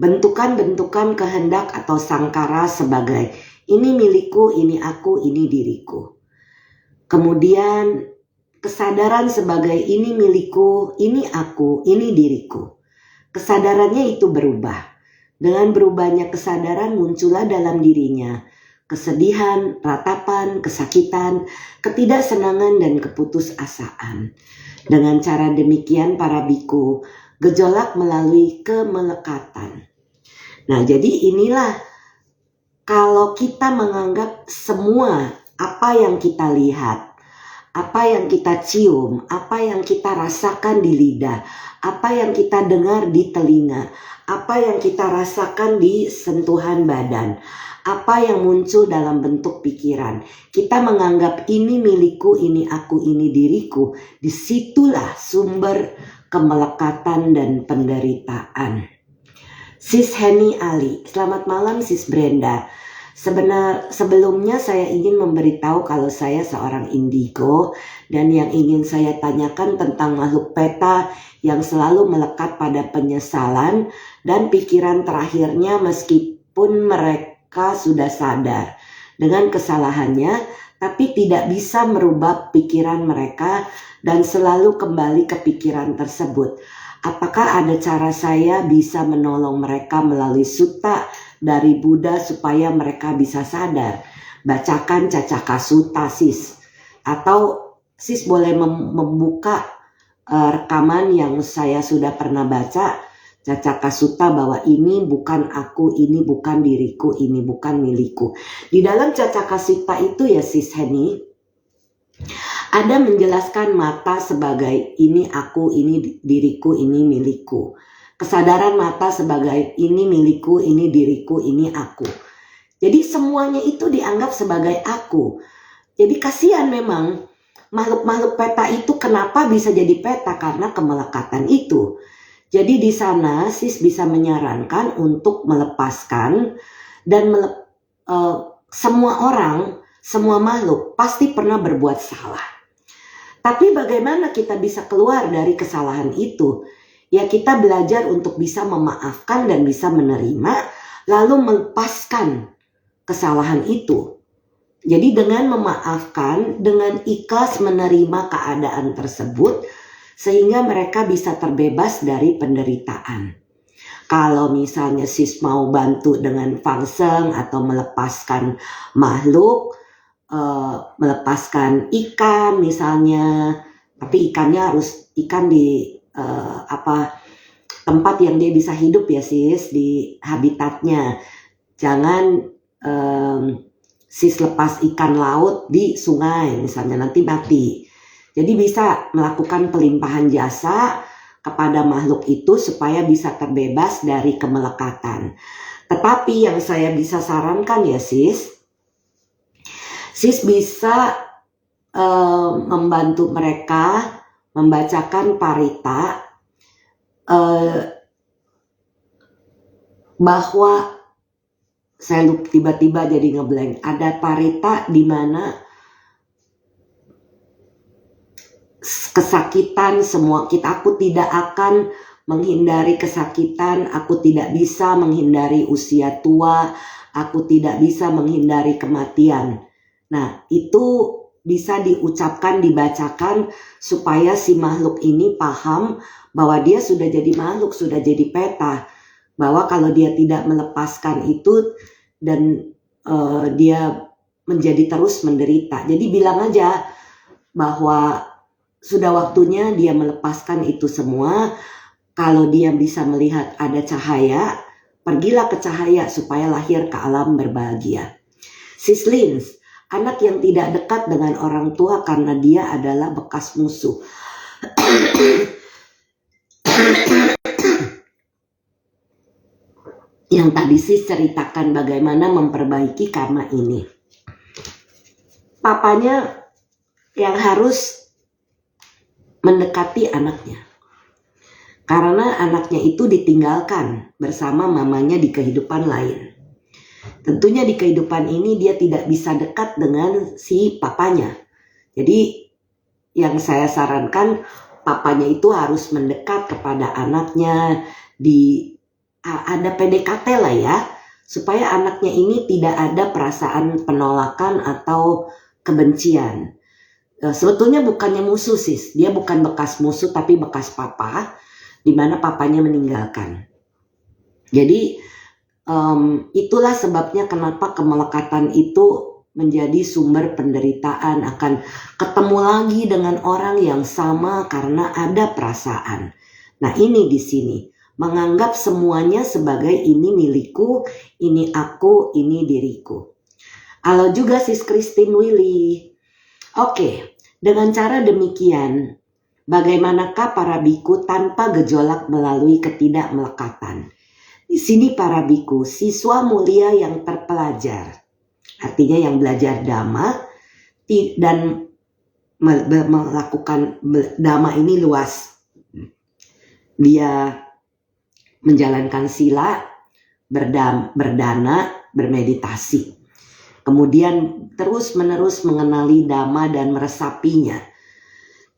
Bentukan-bentukan kehendak atau sangkara sebagai ini milikku, ini aku, ini diriku. Kemudian kesadaran sebagai ini milikku, ini aku, ini diriku. Kesadarannya itu berubah. Dengan berubahnya kesadaran muncullah dalam dirinya kesedihan, ratapan, kesakitan, ketidaksenangan, dan keputusasaan. Dengan cara demikian para biku gejolak melalui kemelekatan. Nah, jadi inilah kalau kita menganggap semua apa yang kita lihat, apa yang kita cium, apa yang kita rasakan di lidah, apa yang kita dengar di telinga, apa yang kita rasakan di sentuhan badan, apa yang muncul dalam bentuk pikiran, kita menganggap ini milikku, ini aku, ini diriku. Disitulah sumber kemelekatan dan penderitaan. Sis Henny Ali, selamat malam Sis Brenda. Sebelumnya saya ingin memberitahu kalau saya seorang indigo, dan yang ingin saya tanyakan tentang makhluk peta yang selalu melekat pada penyesalan dan pikiran terakhirnya meskipun mereka sudah sadar dengan kesalahannya, tapi tidak bisa merubah pikiran mereka dan selalu kembali ke pikiran tersebut. Apakah ada cara saya bisa menolong mereka melalui sutta dari Buddha supaya mereka bisa sadar? Bacakan Cacaka Sutta Sis. Atau Sis boleh membuka rekaman yang saya sudah pernah baca Cacakasuta bahwa ini bukan aku, ini bukan diriku, ini bukan milikku. Di dalam cacakasuta itu ya sis Henny, ada menjelaskan mata sebagai ini aku, ini diriku, ini milikku. Kesadaran mata sebagai ini milikku, ini diriku, ini aku. Jadi semuanya itu dianggap sebagai aku. Jadi kasihan memang makhluk-makhluk peta itu kenapa bisa jadi peta, karena kemelekatan itu. Jadi di sana sis bisa menyarankan untuk melepaskan dan semua orang, semua makhluk pasti pernah berbuat salah. Tapi bagaimana kita bisa keluar dari kesalahan itu? Ya kita belajar untuk bisa memaafkan dan bisa menerima, lalu melepaskan kesalahan itu. Jadi dengan memaafkan, dengan ikhlas menerima keadaan tersebut, sehingga mereka bisa terbebas dari penderitaan. Kalau misalnya sis mau bantu dengan fangseng atau melepaskan makhluk, melepaskan ikan misalnya, tapi ikannya harus ikan di tempat yang dia bisa hidup ya sis, di habitatnya. Jangan sis lepas ikan laut di sungai misalnya, nanti mati. Jadi bisa melakukan pelimpahan jasa kepada makhluk itu supaya bisa terbebas dari kemelekatan. Tetapi yang saya bisa sarankan ya sis bisa membantu mereka membacakan parita bahwa saya tiba-tiba jadi ngeblank. Ada parita di mana kesakitan semua aku tidak akan menghindari kesakitan, aku tidak bisa menghindari usia tua, aku tidak bisa menghindari kematian. Nah, itu bisa diucapkan, dibacakan supaya si makhluk ini paham bahwa dia sudah jadi makhluk, sudah jadi peta, bahwa kalau dia tidak melepaskan itu dan dia menjadi terus menderita. Jadi bilang aja bahwa sudah waktunya dia melepaskan itu semua. Kalau dia bisa melihat ada cahaya, pergilah ke cahaya supaya lahir ke alam berbahagia. Sis Lins, anak yang tidak dekat dengan orang tua karena dia adalah bekas musuh. Yang tadi sis ceritakan bagaimana memperbaiki karma ini. Papanya yang harus mendekati anaknya, karena anaknya itu ditinggalkan bersama mamanya di kehidupan lain. Tentunya di kehidupan ini dia tidak bisa dekat dengan si papanya. Jadi yang saya sarankan, papanya itu harus mendekat kepada anaknya, ada PDKT lah ya, supaya anaknya ini tidak ada perasaan penolakan atau kebencian. Sebetulnya bukannya musuh sis, dia bukan bekas musuh tapi bekas papa, di mana papanya meninggalkan. Jadi itulah sebabnya kenapa kemelekatan itu menjadi sumber penderitaan, akan ketemu lagi dengan orang yang sama karena ada perasaan. Nah ini di sini menganggap semuanya sebagai ini milikku, ini aku, ini diriku. Halo juga sis Christine Willy. Oke, dengan cara demikian, bagaimanakah para biku tanpa gejolak melalui ketidakmelekatan? Di sini para biku, siswa mulia yang terpelajar, artinya yang belajar dhamma dan melakukan dhamma ini luas. Dia menjalankan sila, berdana, bermeditasi. Kemudian terus-menerus mengenali dhamma dan meresapinya.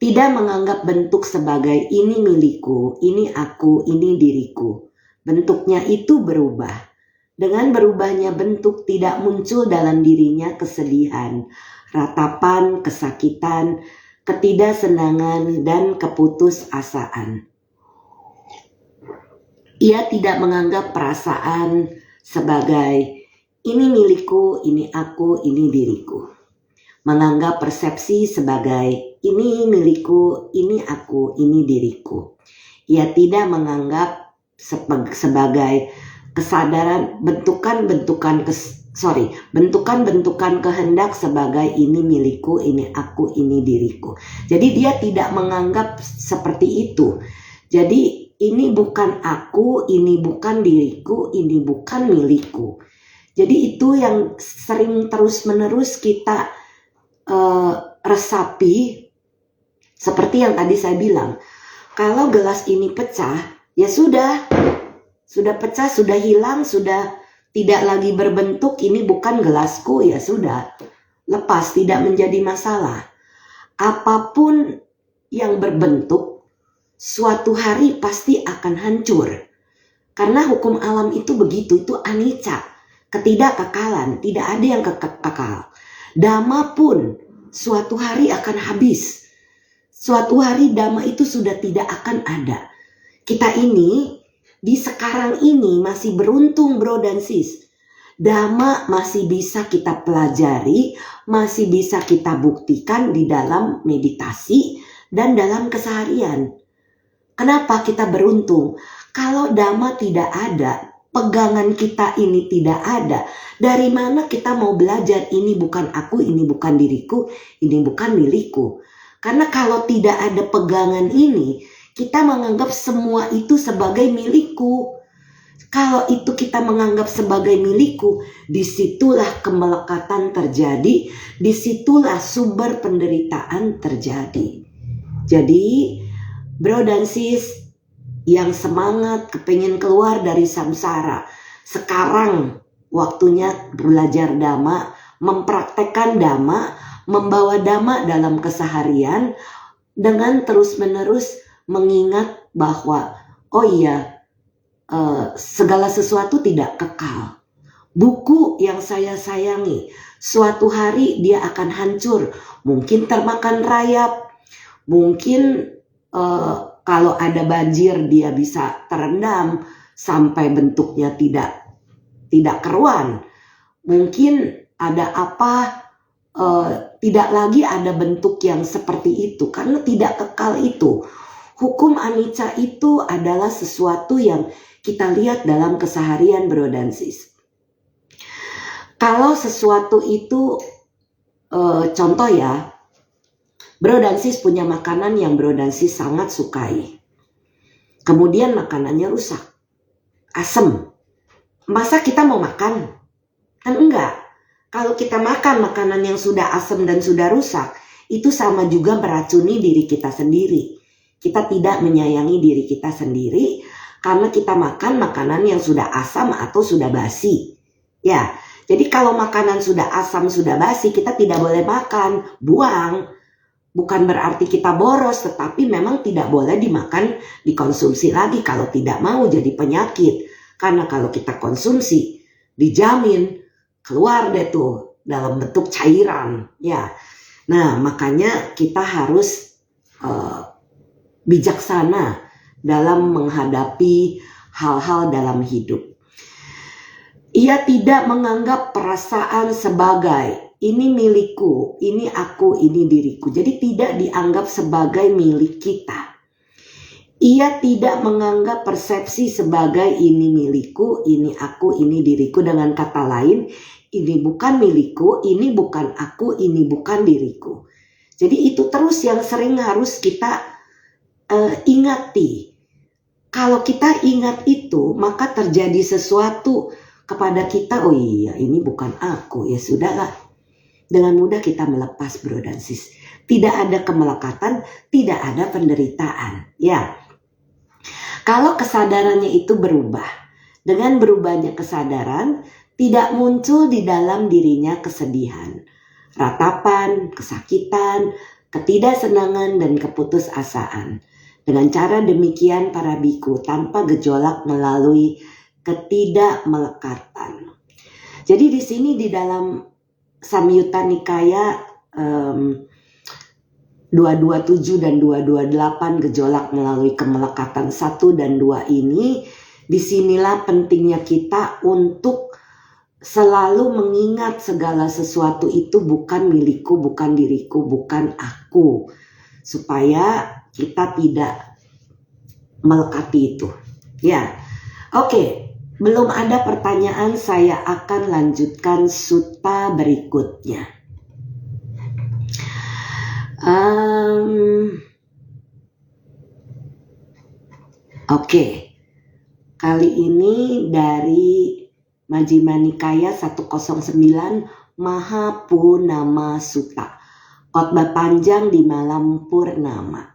Tidak menganggap bentuk sebagai ini milikku, ini aku, ini diriku. Bentuknya itu berubah. Dengan berubahnya bentuk tidak muncul dalam dirinya kesedihan, ratapan, kesakitan, ketidaksenangan, dan keputusasaan. Ia tidak menganggap perasaan sebagai ini milikku, ini aku, ini diriku. Menganggap persepsi sebagai ini milikku, ini aku, ini diriku. Ia tidak menganggap sebagai kesadaran bentukan-bentukan kehendak sebagai ini milikku, ini aku, ini diriku. Jadi dia tidak menganggap seperti itu. Jadi ini bukan aku, ini bukan diriku, ini bukan milikku. Jadi itu yang sering terus-menerus kita resapi. Seperti yang tadi saya bilang, kalau gelas ini pecah, ya sudah pecah, sudah hilang, sudah tidak lagi berbentuk, ini bukan gelasku, ya sudah, lepas, tidak menjadi masalah. Apapun yang berbentuk, suatu hari pasti akan hancur. Karena hukum alam itu begitu, itu anicca, ketidakkekalan, tidak ada yang kekal. Dhamma pun suatu hari akan habis. Suatu hari dhamma itu sudah tidak akan ada. Kita ini di sekarang ini masih beruntung, bro dan sis. Dhamma masih bisa kita pelajari, masih bisa kita buktikan di dalam meditasi dan dalam keseharian. Kenapa kita beruntung? Kalau dhamma tidak ada, pegangan kita ini tidak ada, dari mana kita mau belajar ini bukan aku, ini bukan diriku, ini bukan milikku? Karena kalau tidak ada pegangan ini, kita menganggap semua itu sebagai milikku. Kalau itu kita menganggap sebagai milikku, disitulah kemelekatan terjadi, disitulah sumber penderitaan terjadi. Jadi, bro dan sis yang semangat kepengen keluar dari samsara, sekarang waktunya belajar dhamma, mempraktekkan dhamma, membawa dhamma dalam keseharian dengan terus-menerus mengingat bahwa segala sesuatu tidak kekal. Buku yang saya sayangi, suatu hari dia akan hancur, mungkin termakan rayap, mungkin kalau ada banjir dia bisa terendam sampai bentuknya tidak keruan. Mungkin ada apa, tidak lagi ada bentuk yang seperti itu karena tidak kekal itu. Hukum anicca itu adalah sesuatu yang kita lihat dalam keseharian, bro dan sis. Kalau sesuatu itu contoh ya, bro dan sis punya makanan yang bro dan sis sangat sukai. Kemudian makanannya rusak, asam. Masa kita mau makan? Kan enggak. Kalau kita makan makanan yang sudah asam dan sudah rusak, itu sama juga meracuni diri kita sendiri. Kita tidak menyayangi diri kita sendiri karena kita makan makanan yang sudah asam atau sudah basi. Ya, jadi kalau makanan sudah asam, sudah basi, kita tidak boleh makan, buang. Bukan berarti kita boros, tetapi memang tidak boleh dimakan, dikonsumsi lagi kalau tidak mau jadi penyakit. Karena kalau kita konsumsi, dijamin keluar deh tuh dalam bentuk cairan. Ya, nah makanya kita harus bijaksana dalam menghadapi hal-hal dalam hidup. Ia tidak menganggap perasaan sebagai ini milikku, ini aku, ini diriku. Jadi tidak dianggap sebagai milik kita. Ia tidak menganggap persepsi sebagai ini milikku, ini aku, ini diriku. Dengan kata lain, ini bukan milikku, ini bukan aku, ini bukan diriku. Jadi itu terus yang sering harus kita ingati. Kalau kita ingat itu, maka terjadi sesuatu kepada kita, oh iya ini bukan aku, ya sudahlah. Dengan mudah kita melepas, bro dan sis. Tidak ada kemelekatan, tidak ada penderitaan. Ya, kalau kesadarannya itu berubah, dengan berubahnya kesadaran, tidak muncul di dalam dirinya kesedihan, ratapan, kesakitan, ketidaksenangan, dan keputusasaan. Dengan cara demikian para biku tanpa gejolak melalui ketidakmelekatan. Jadi di sini di dalam Samyutta Nikaya 227 dan 228 gejolak melalui kemelekatan 1 dan 2 ini, disinilah pentingnya kita untuk selalu mengingat segala sesuatu itu bukan milikku, bukan diriku, bukan aku. Supaya kita tidak melekati itu. Ya, oke. Belum ada pertanyaan, saya akan lanjutkan sutta berikutnya. Oke. Kali ini dari Majjhima Nikaya 109 Mahapunama Sutta. Khotbah panjang di malam purnama.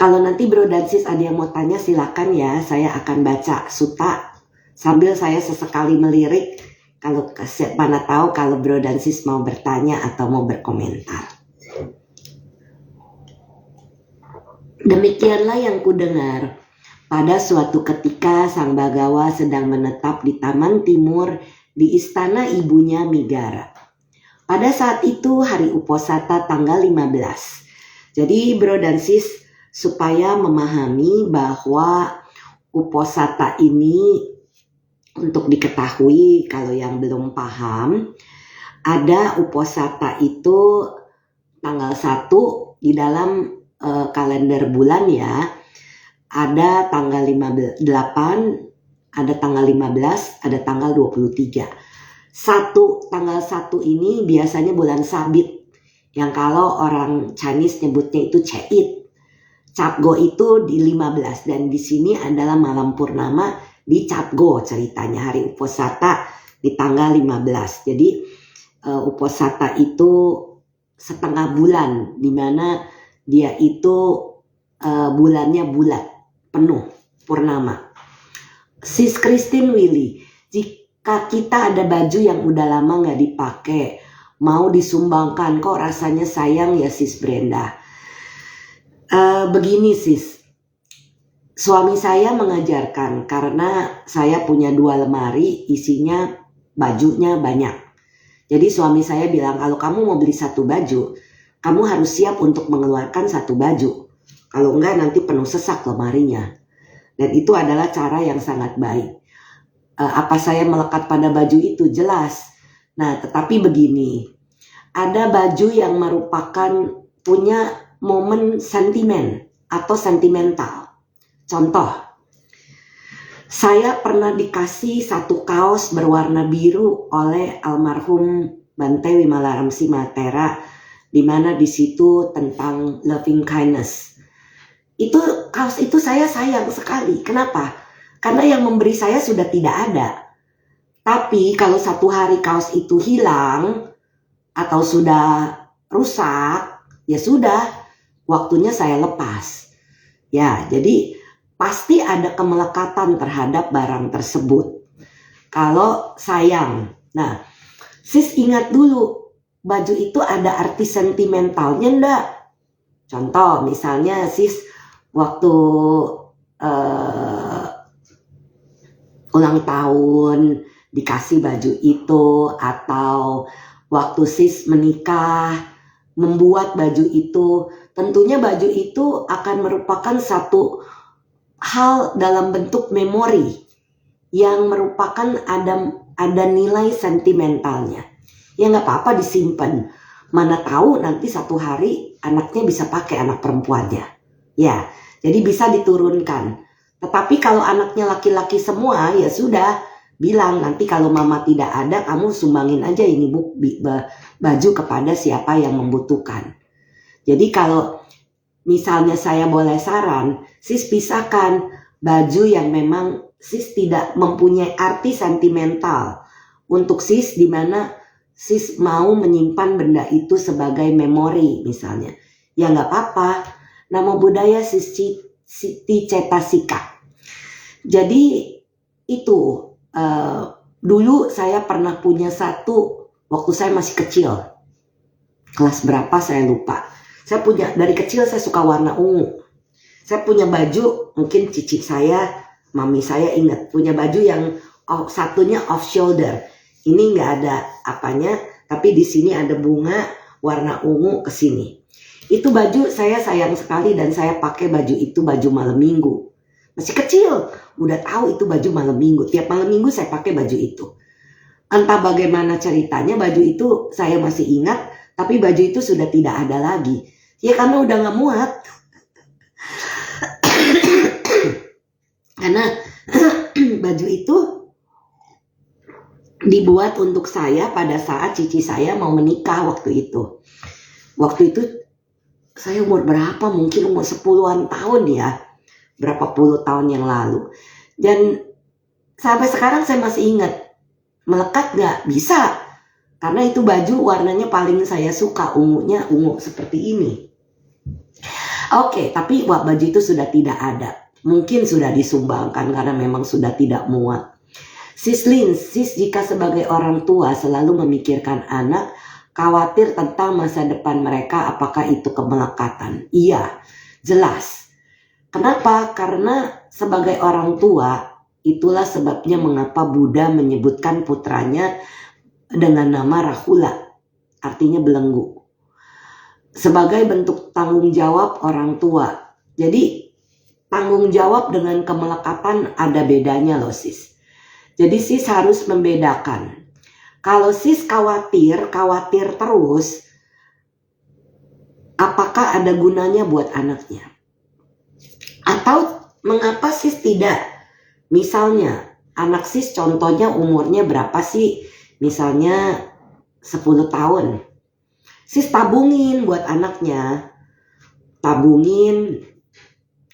Kalau nanti Bro dan Sis ada yang mau tanya silakan ya, saya akan baca sutta sambil saya sesekali melirik. Kalau mana tahu kalau Bro dan Sis mau bertanya atau mau berkomentar. Demikianlah yang kudengar. Pada suatu ketika Sang Bagawa sedang menetap di taman timur di istana ibunya Migara. Pada saat itu hari Uposatha tanggal 15. Jadi Bro dan Sis, supaya memahami bahwa Uposatha ini untuk diketahui kalau yang belum paham, ada Uposatha itu tanggal 1 di dalam kalender bulan ya. Ada tanggal 8, ada tanggal 15, ada tanggal 23. Tanggal 1 ini biasanya bulan sabit, yang kalau orang Chinese nyebutnya itu Ceit. Capgo itu di 15 dan di sini adalah malam purnama di Capgo ceritanya, hari Uposatha di tanggal 15. Jadi Uposatha itu setengah bulan, di mana dia itu bulannya bulat penuh purnama. Sis Christine Willy, jika kita ada baju yang udah lama nggak dipakai, mau disumbangkan, kok rasanya sayang ya Sis Brenda. Begini Sis, suami saya mengajarkan karena saya punya 2 lemari isinya bajunya banyak. Jadi suami saya bilang kalau kamu mau beli 1 baju, kamu harus siap untuk mengeluarkan 1 baju. Kalau enggak nanti penuh sesak lemarinya. Dan itu adalah cara yang sangat baik. Apa saya melekat pada baju itu? Jelas. Nah tetapi begini, ada baju yang merupakan punya momen sentimen atau sentimental. Contoh, saya pernah dikasih 1 kaos berwarna biru oleh almarhum Bante Wimalaramsi Matera, di mana di situ tentang loving kindness. Kaos itu saya sayang sekali. Kenapa? Karena yang memberi saya sudah tidak ada. Tapi kalau 1 hari kaos itu hilang atau sudah rusak, ya sudah, waktunya saya lepas. Ya, jadi pasti ada kemelekatan terhadap barang tersebut. Kalau sayang. Nah, Sis ingat dulu, baju itu ada arti sentimentalnya enggak? Contoh, misalnya Sis waktu ulang tahun dikasih baju itu, atau waktu Sis menikah membuat baju itu, tentunya baju itu akan merupakan satu hal dalam bentuk memori yang merupakan ada nilai sentimentalnya. Ya nggak apa-apa disimpan. Mana tahu nanti 1 hari anaknya bisa pakai, anak perempuannya. Ya, jadi bisa diturunkan. Tetapi kalau anaknya laki-laki semua, ya sudah, bilang nanti kalau mama tidak ada, kamu sumbangin aja ini baju kepada siapa yang membutuhkan. Jadi kalau misalnya saya boleh saran, Sis pisahkan baju yang memang Sis tidak mempunyai arti sentimental untuk Sis, di mana Sis mau menyimpan benda itu sebagai memori misalnya. Ya nggak apa-apa. Nama budaya Sis Siti Cetasika. Jadi itu dulu saya pernah punya 1 waktu saya masih kecil. Kelas berapa saya lupa. Saya punya, dari kecil saya suka warna ungu. Saya punya baju, mungkin cici saya, mami saya ingat, punya baju yang satunya off shoulder. Ini nggak ada apanya, tapi di sini ada bunga warna ungu ke sini. Itu baju saya sayang sekali dan saya pakai baju itu baju malam minggu. Masih kecil, udah tahu itu baju malam minggu. Tiap malam minggu saya pakai baju itu. Entah bagaimana ceritanya, baju itu saya masih ingat, tapi baju itu sudah tidak ada lagi. Ya karena udah gak muat. Karena baju itu dibuat untuk saya pada saat cici saya mau menikah waktu itu. Waktu itu saya umur berapa? Mungkin umur 10-an tahun ya. Berapa puluh tahun yang lalu. Dan sampai sekarang saya masih ingat. Melekat gak? Bisa. Karena itu baju warnanya paling saya suka. Ungunya ungu seperti ini. Oke, tapi baju itu sudah tidak ada. Mungkin sudah disumbangkan karena memang sudah tidak muat. Sis Lin, sis jika sebagai orang tua selalu memikirkan anak, khawatir tentang masa depan mereka, apakah itu kemelekatan? Iya, jelas. Kenapa? Karena sebagai orang tua, itulah sebabnya mengapa Buddha menyebutkan putranya dengan nama Rahula, artinya belenggu. Sebagai bentuk tanggung jawab orang tua. Jadi tanggung jawab dengan kemelekatan ada bedanya loh sis. Jadi sis harus membedakan. Kalau sis khawatir terus, apakah ada gunanya buat anaknya? Atau mengapa sis tidak? Misalnya anak sis contohnya umurnya berapa sih? Misalnya 10 tahun. Sis tabungin buat anaknya. Tabungin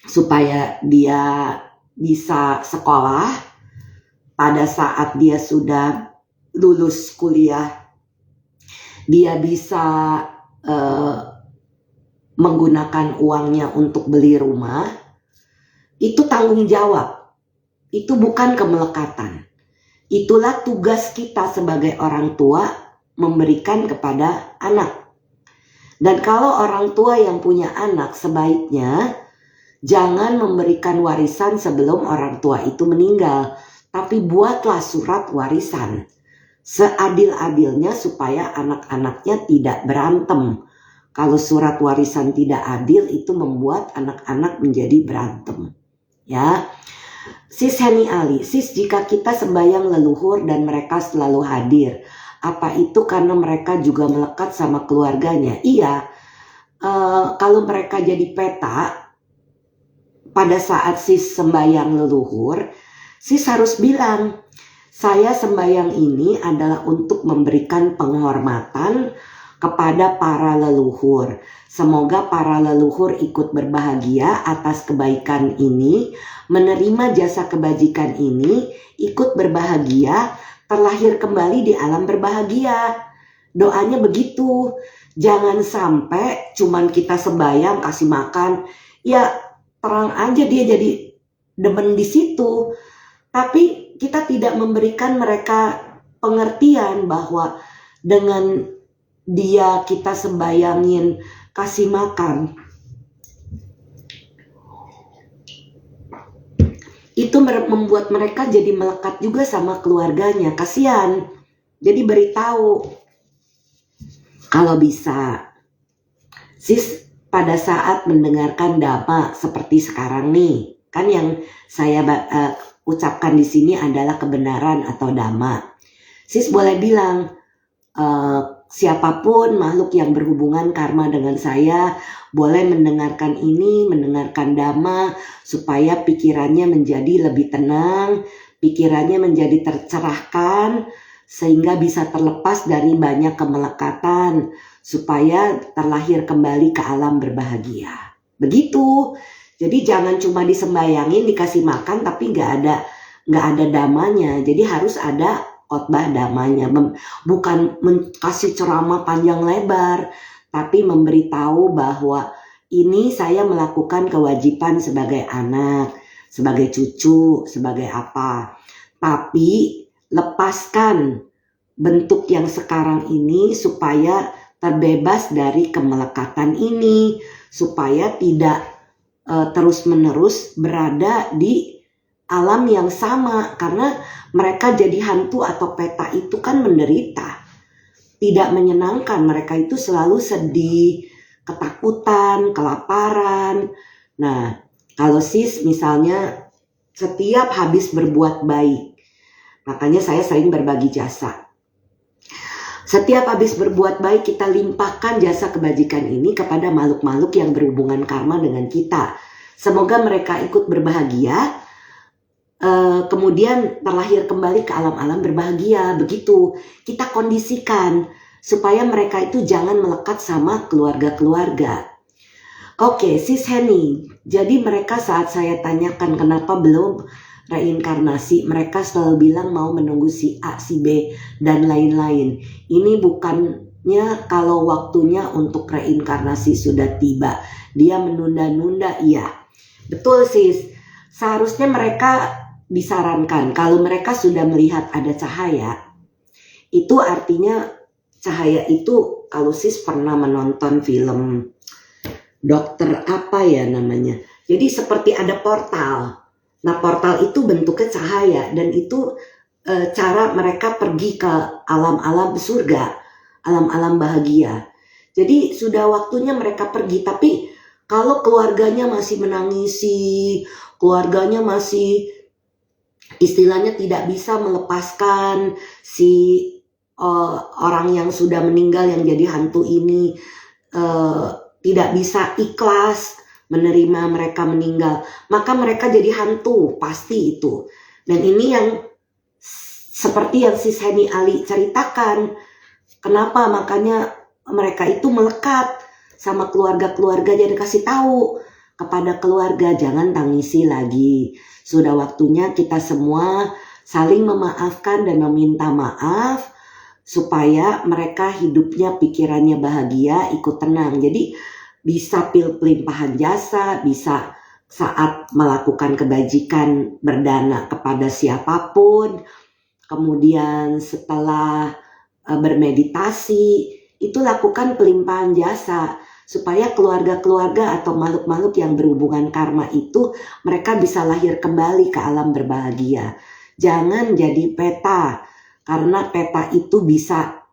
supaya dia bisa sekolah. Pada saat dia sudah lulus kuliah, dia bisa menggunakan uangnya untuk beli rumah. Itu tanggung jawab. Itu bukan kemelekatan. Itulah tugas kita sebagai orang tua memberikan kepada anak. Dan kalau orang tua yang punya anak, sebaiknya jangan memberikan warisan sebelum orang tua itu meninggal. Tapi buatlah surat warisan seadil-adilnya supaya anak-anaknya tidak berantem. Kalau surat warisan tidak adil itu membuat anak-anak menjadi berantem. Ya, sis Heni Ali, sis jika kita sembahyang leluhur dan mereka selalu hadir, apa itu karena mereka juga melekat sama keluarganya? Iya, kalau mereka jadi peta pada saat sis sembahyang leluhur, sis harus bilang, saya sembahyang ini adalah untuk memberikan penghormatan kepada para leluhur. Semoga para leluhur ikut berbahagia atas kebaikan ini, menerima jasa kebajikan ini, ikut berbahagia, terlahir kembali di alam berbahagia. Doanya begitu. Jangan sampai cuman kita sembahyang kasih makan, ya terang aja dia jadi demen di situ. Tapi kita tidak memberikan mereka pengertian bahwa dengan dia kita sembayangin kasih makan, itu membuat mereka jadi melekat juga sama keluarganya. Kasihan. Jadi beritahu kalau bisa. Sis pada saat mendengarkan dhamma seperti sekarang nih, kan yang saya ucapkan di sini adalah kebenaran atau dhamma. Sis boleh bilang, siapapun makhluk yang berhubungan karma dengan saya boleh mendengarkan ini, mendengarkan dhamma supaya pikirannya menjadi lebih tenang, pikirannya menjadi tercerahkan sehingga bisa terlepas dari banyak kemelekatan supaya terlahir kembali ke alam berbahagia. Begitu. Jadi jangan cuma disembayangin, dikasih makan tapi nggak ada damanya. Jadi harus ada khotbah damanya. Bukan kasih ceramah panjang lebar, tapi memberitahu bahwa ini saya melakukan kewajiban sebagai anak, sebagai cucu, sebagai apa. Tapi lepaskan bentuk yang sekarang ini supaya terbebas dari kemelekatan ini, supaya tidak terus-menerus berada di alam yang sama. Karena mereka jadi hantu atau peta itu kan menderita, tidak menyenangkan. Mereka itu selalu sedih, ketakutan, kelaparan. Nah, kalau sis misalnya setiap habis berbuat baik, makanya saya sering berbagi jasa. Setiap habis berbuat baik kita limpahkan jasa kebajikan ini kepada makhluk-makhluk yang berhubungan karma dengan kita. Semoga mereka ikut berbahagia kemudian terlahir kembali ke alam-alam berbahagia. Begitu kita kondisikan supaya mereka itu jangan melekat sama keluarga-keluarga. Oke, Sis Henny, jadi mereka saat saya tanyakan kenapa belum reinkarnasi, mereka selalu bilang mau menunggu si A, si B, dan lain-lain. Ini bukannya kalau waktunya untuk reinkarnasi sudah tiba, dia menunda-nunda. Iya, betul sis. Seharusnya mereka disarankan kalau mereka sudah melihat ada cahaya, itu artinya cahaya itu, kalau sis pernah menonton film dokter apa ya namanya, jadi seperti ada portal. Nah portal itu bentuknya cahaya, dan itu cara mereka pergi ke alam-alam surga, alam-alam bahagia. Jadi sudah waktunya mereka pergi. Tapi kalau keluarganya masih menangisi, keluarganya masih istilahnya tidak bisa melepaskan si orang yang sudah meninggal yang jadi hantu ini, tidak bisa ikhlas menerima mereka meninggal, maka mereka jadi hantu pasti itu. Dan ini yang seperti yang si Henny Ali ceritakan, kenapa makanya mereka itu melekat sama keluarga-keluarga. Jadi kasih tahu kepada keluarga, jangan tangisi lagi, sudah waktunya kita semua saling memaafkan dan meminta maaf supaya mereka hidupnya, pikirannya bahagia, ikut tenang. Jadi bisa pelimpahan jasa, bisa saat melakukan kebajikan berdana kepada siapapun. Kemudian setelah bermeditasi, itu lakukan pelimpahan jasa supaya keluarga-keluarga atau makhluk-makhluk yang berhubungan karma itu mereka bisa lahir kembali ke alam berbahagia. Jangan jadi peta, karena peta itu bisa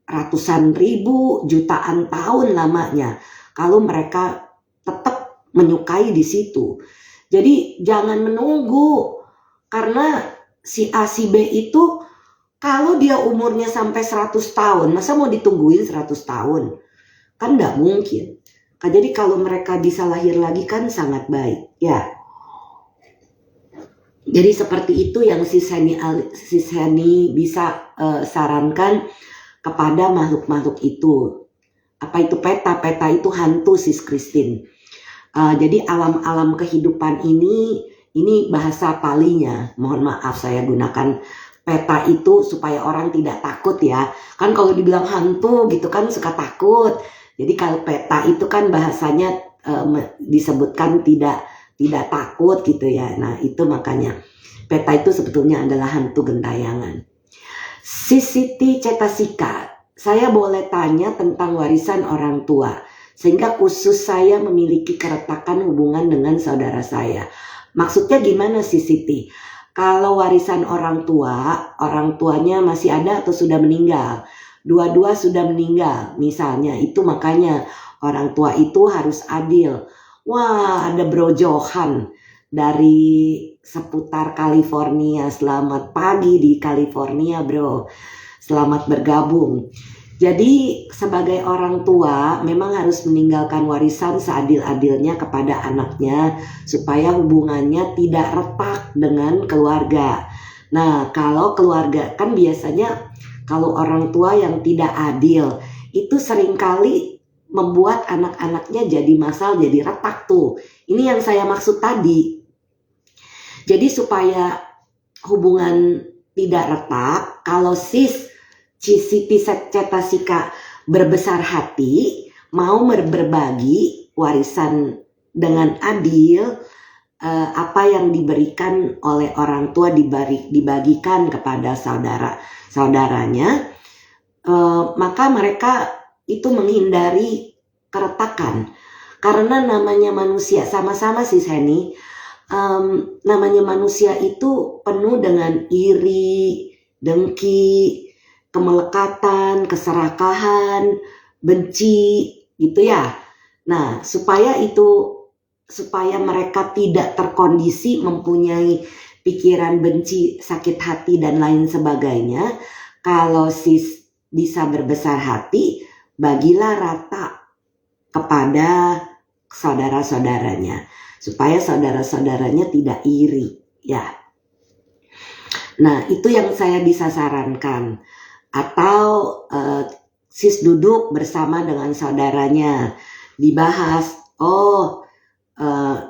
ratusan ribu, jutaan tahun lamanya kalau mereka tetap menyukai di situ. Jadi jangan menunggu, karena si A si B itu kalau dia umurnya sampai 100 tahun, masa mau ditungguin 100 tahun? Kan nggak mungkin. Jadi kalau mereka bisa lahir lagi kan sangat baik, ya. Jadi seperti itu yang si Henny bisa sarankan kepada makhluk-makhluk itu. Apa itu peta? Peta itu hantu, sis Christine. Jadi alam-alam kehidupan ini bahasa palinya. Mohon maaf saya gunakan peta itu supaya orang tidak takut ya. Kan kalau dibilang hantu gitu kan suka takut. Jadi kalau peta itu kan bahasanya disebutkan tidak takut gitu ya. Nah itu makanya peta itu sebetulnya adalah hantu gentayangan. Siti Cetasika, saya boleh tanya tentang warisan orang tua, sehingga khusus saya memiliki keretakan hubungan dengan saudara saya. Maksudnya gimana sih Siti? Kalau warisan orang tua, orang tuanya masih ada atau sudah meninggal? Dua-dua sudah meninggal misalnya, itu makanya orang tua itu harus adil. Wah, ada Bro Johan dari seputar California. Selamat pagi di California, Bro. Selamat bergabung. Jadi sebagai orang tua memang harus meninggalkan warisan seadil-adilnya kepada anaknya supaya hubungannya tidak retak dengan keluarga. Nah, kalau keluarga kan biasanya kalau orang tua yang tidak adil itu seringkali membuat anak-anaknya jadi masal, jadi retak tuh. Ini yang saya maksud tadi. Jadi supaya hubungan tidak retak, kalau Siti Cetasika berbesar hati, mau berbagi warisan dengan adil, apa yang diberikan oleh orang tua dibagikan kepada saudaranya, maka mereka itu menghindari keretakan. Karena namanya manusia, sama-sama sih Henny, namanya manusia itu penuh dengan iri, dengki, kemelekatan, keserakahan, benci gitu ya. Nah, supaya mereka tidak terkondisi mempunyai pikiran benci, sakit hati dan lain sebagainya, kalau sis bisa berbesar hati, bagilah rata kepada saudara-saudaranya supaya saudara-saudaranya tidak iri ya. Nah, itu yang saya bisa sarankan. Atau sis duduk bersama dengan saudaranya, dibahas,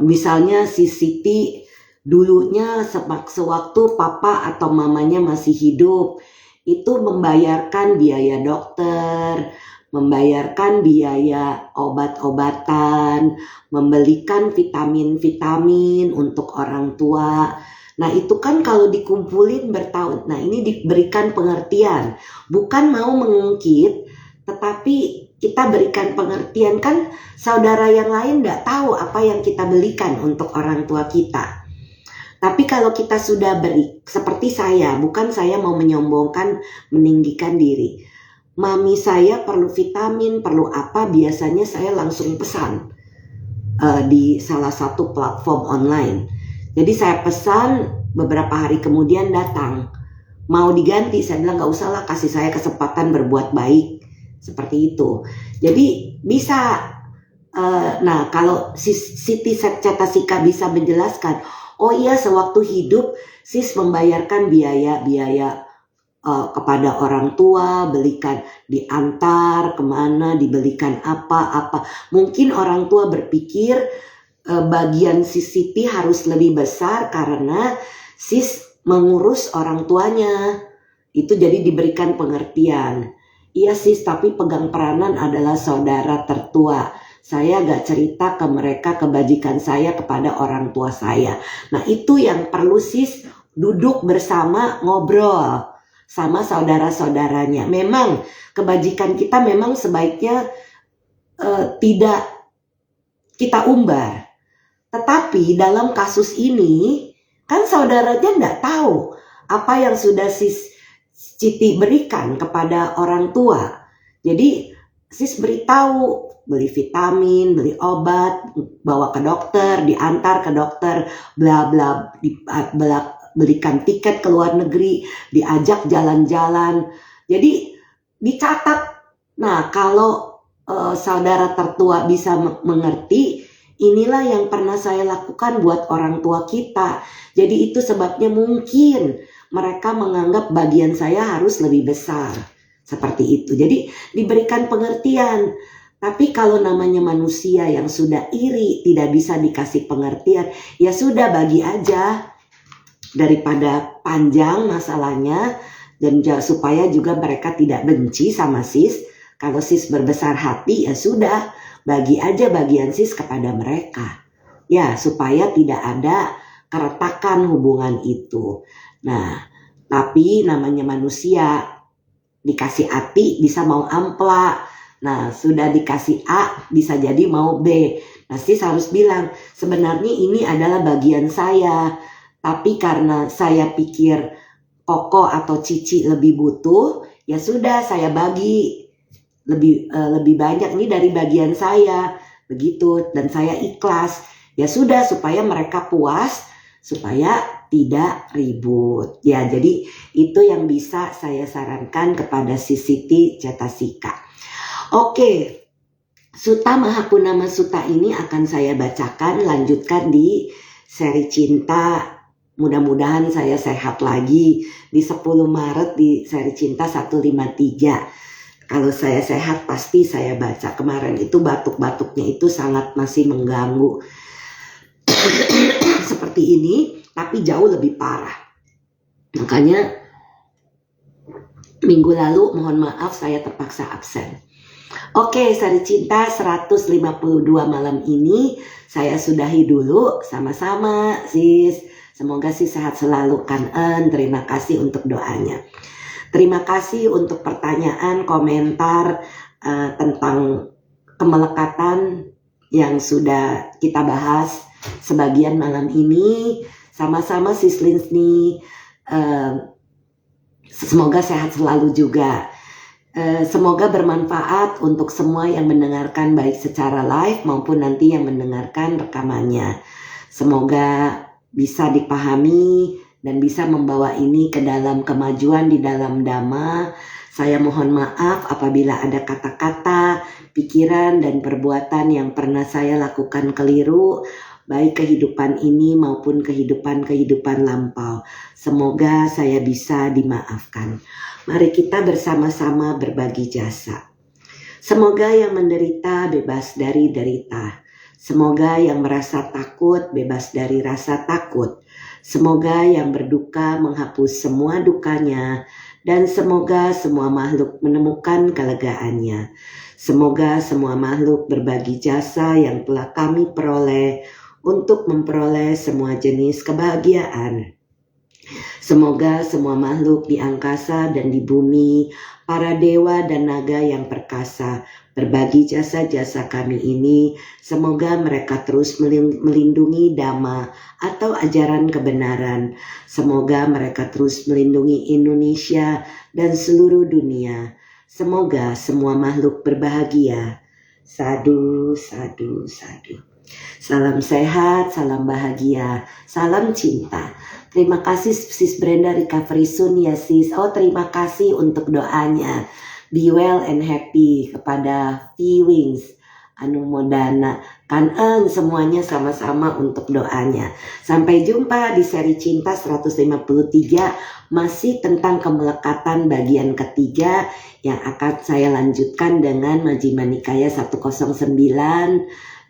misalnya si Siti dulunya sewaktu papa atau mamanya masih hidup, itu membayarkan biaya dokter, membayarkan biaya obat-obatan, membelikan vitamin-vitamin untuk orang tua. Nah, itu kan kalau dikumpulin bertahun. Nah, ini diberikan pengertian, bukan mau mengungkit, tetapi kita berikan pengertian. Kan saudara yang lain tidak tahu apa yang kita belikan untuk orang tua kita. Tapi kalau kita sudah beri, seperti saya, bukan saya mau menyombongkan, meninggikan diri. Mami saya perlu vitamin, perlu apa, biasanya saya langsung pesan di salah satu platform online. Jadi saya pesan, beberapa hari kemudian datang. Mau diganti, saya bilang gak usah lah, kasih saya kesempatan berbuat baik. Seperti itu. Jadi bisa, nah kalau Siti Cetasika bisa menjelaskan, oh iya, sewaktu hidup sis membayarkan biaya-biaya kepada orang tua, belikan, diantar kemana, dibelikan apa-apa. Mungkin orang tua berpikir bagian sis Siti harus lebih besar karena sis mengurus orang tuanya. Itu jadi diberikan pengertian. Iya sis, tapi pegang peranan adalah saudara tertua. Saya gak cerita ke mereka kebajikan saya kepada orang tua saya. Nah, itu yang perlu sis duduk bersama, ngobrol sama saudara-saudaranya. Memang kebajikan kita memang sebaiknya tidak kita umbar. Tetapi dalam kasus ini kan saudaranya gak tahu apa yang sudah sis Siti berikan kepada orang tua. Jadi sis beritahu, beli vitamin, beli obat, bawa ke dokter, diantar ke dokter, bla bla, belikan tiket ke luar negeri, diajak jalan-jalan. Jadi dicatat. Nah, kalau saudara tertua bisa mengerti, inilah yang pernah saya lakukan buat orang tua kita. Jadi itu sebabnya mungkin mereka menganggap bagian saya harus lebih besar. Seperti itu. Jadi diberikan pengertian. Tapi kalau namanya manusia yang sudah iri, tidak bisa dikasih pengertian, ya sudah bagi aja. Daripada panjang masalahnya, dan supaya juga mereka tidak benci sama sis. Kalau sis berbesar hati, ya sudah, bagi aja bagian sis kepada mereka. Ya, supaya tidak ada keretakan hubungan itu. Nah, tapi namanya manusia, dikasih hati bisa mau amplak. Nah, sudah dikasih A bisa jadi mau B. Nah, sis harus bilang, sebenarnya ini adalah bagian saya. Tapi karena saya pikir Koko atau Cici lebih butuh, ya sudah saya bagi lebih banyak nih dari bagian saya. Begitu, dan saya ikhlas. Ya sudah, supaya mereka puas, supaya tidak ribut. Ya, jadi itu yang bisa saya sarankan kepada si Siti Cetasika. Oke, Sutta Mahapunama Sutta ini akan saya bacakan, lanjutkan di seri cinta. Mudah-mudahan saya sehat lagi di 10 Maret di seri cinta 153. Kalau saya sehat pasti saya baca. Kemarin itu batuk-batuknya itu sangat masih mengganggu. Seperti ini, tapi jauh lebih parah. Makanya minggu lalu mohon maaf saya terpaksa absen. Oke, seri cinta 152 malam ini saya sudahi dulu sama-sama sis. Semoga sis sehat selalu kan. Terima kasih untuk doanya. Terima kasih untuk pertanyaan, komentar tentang kemelekatan yang sudah kita bahas sebagian malam ini. Sama-sama sis Linsni. Semoga sehat selalu juga. Semoga bermanfaat untuk semua yang mendengarkan baik secara live maupun nanti yang mendengarkan rekamannya. Semoga bisa dipahami dan bisa membawa ini ke dalam kemajuan di dalam Dhamma. Saya mohon maaf apabila ada kata-kata, pikiran dan perbuatan yang pernah saya lakukan keliru. baik kehidupan ini maupun kehidupan lampau. Semoga saya bisa dimaafkan. Mari kita bersama-sama berbagi jasa. Semoga yang menderita bebas dari derita. Semoga yang merasa takut bebas dari rasa takut. Semoga yang berduka menghapus semua dukanya. Dan semoga semua makhluk menemukan kelegaannya. Semoga semua makhluk berbagi jasa yang telah kami peroleh untuk memperoleh semua jenis kebahagiaan. Semoga semua makhluk di angkasa dan di bumi, para dewa dan naga yang perkasa, berbagi jasa-jasa kami ini. Semoga mereka terus melindungi Dhamma atau ajaran kebenaran. Semoga mereka terus melindungi Indonesia dan seluruh dunia. Semoga semua makhluk berbahagia. Sadu, sadu, sadu. Salam sehat, salam bahagia, salam cinta. Terima kasih Sis Brenda, recovery soon ya sis. Oh, terima kasih untuk doanya. Be well and happy kepada P-Wings, Anumodana, Kaneng, semuanya sama-sama untuk doanya. Sampai jumpa di seri Cinta 153, masih tentang kemelekatan bagian ketiga yang akan saya lanjutkan dengan Majjhima Nikaya 109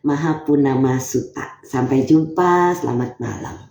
Mahapunama Sutta. Sampai jumpa, selamat malam.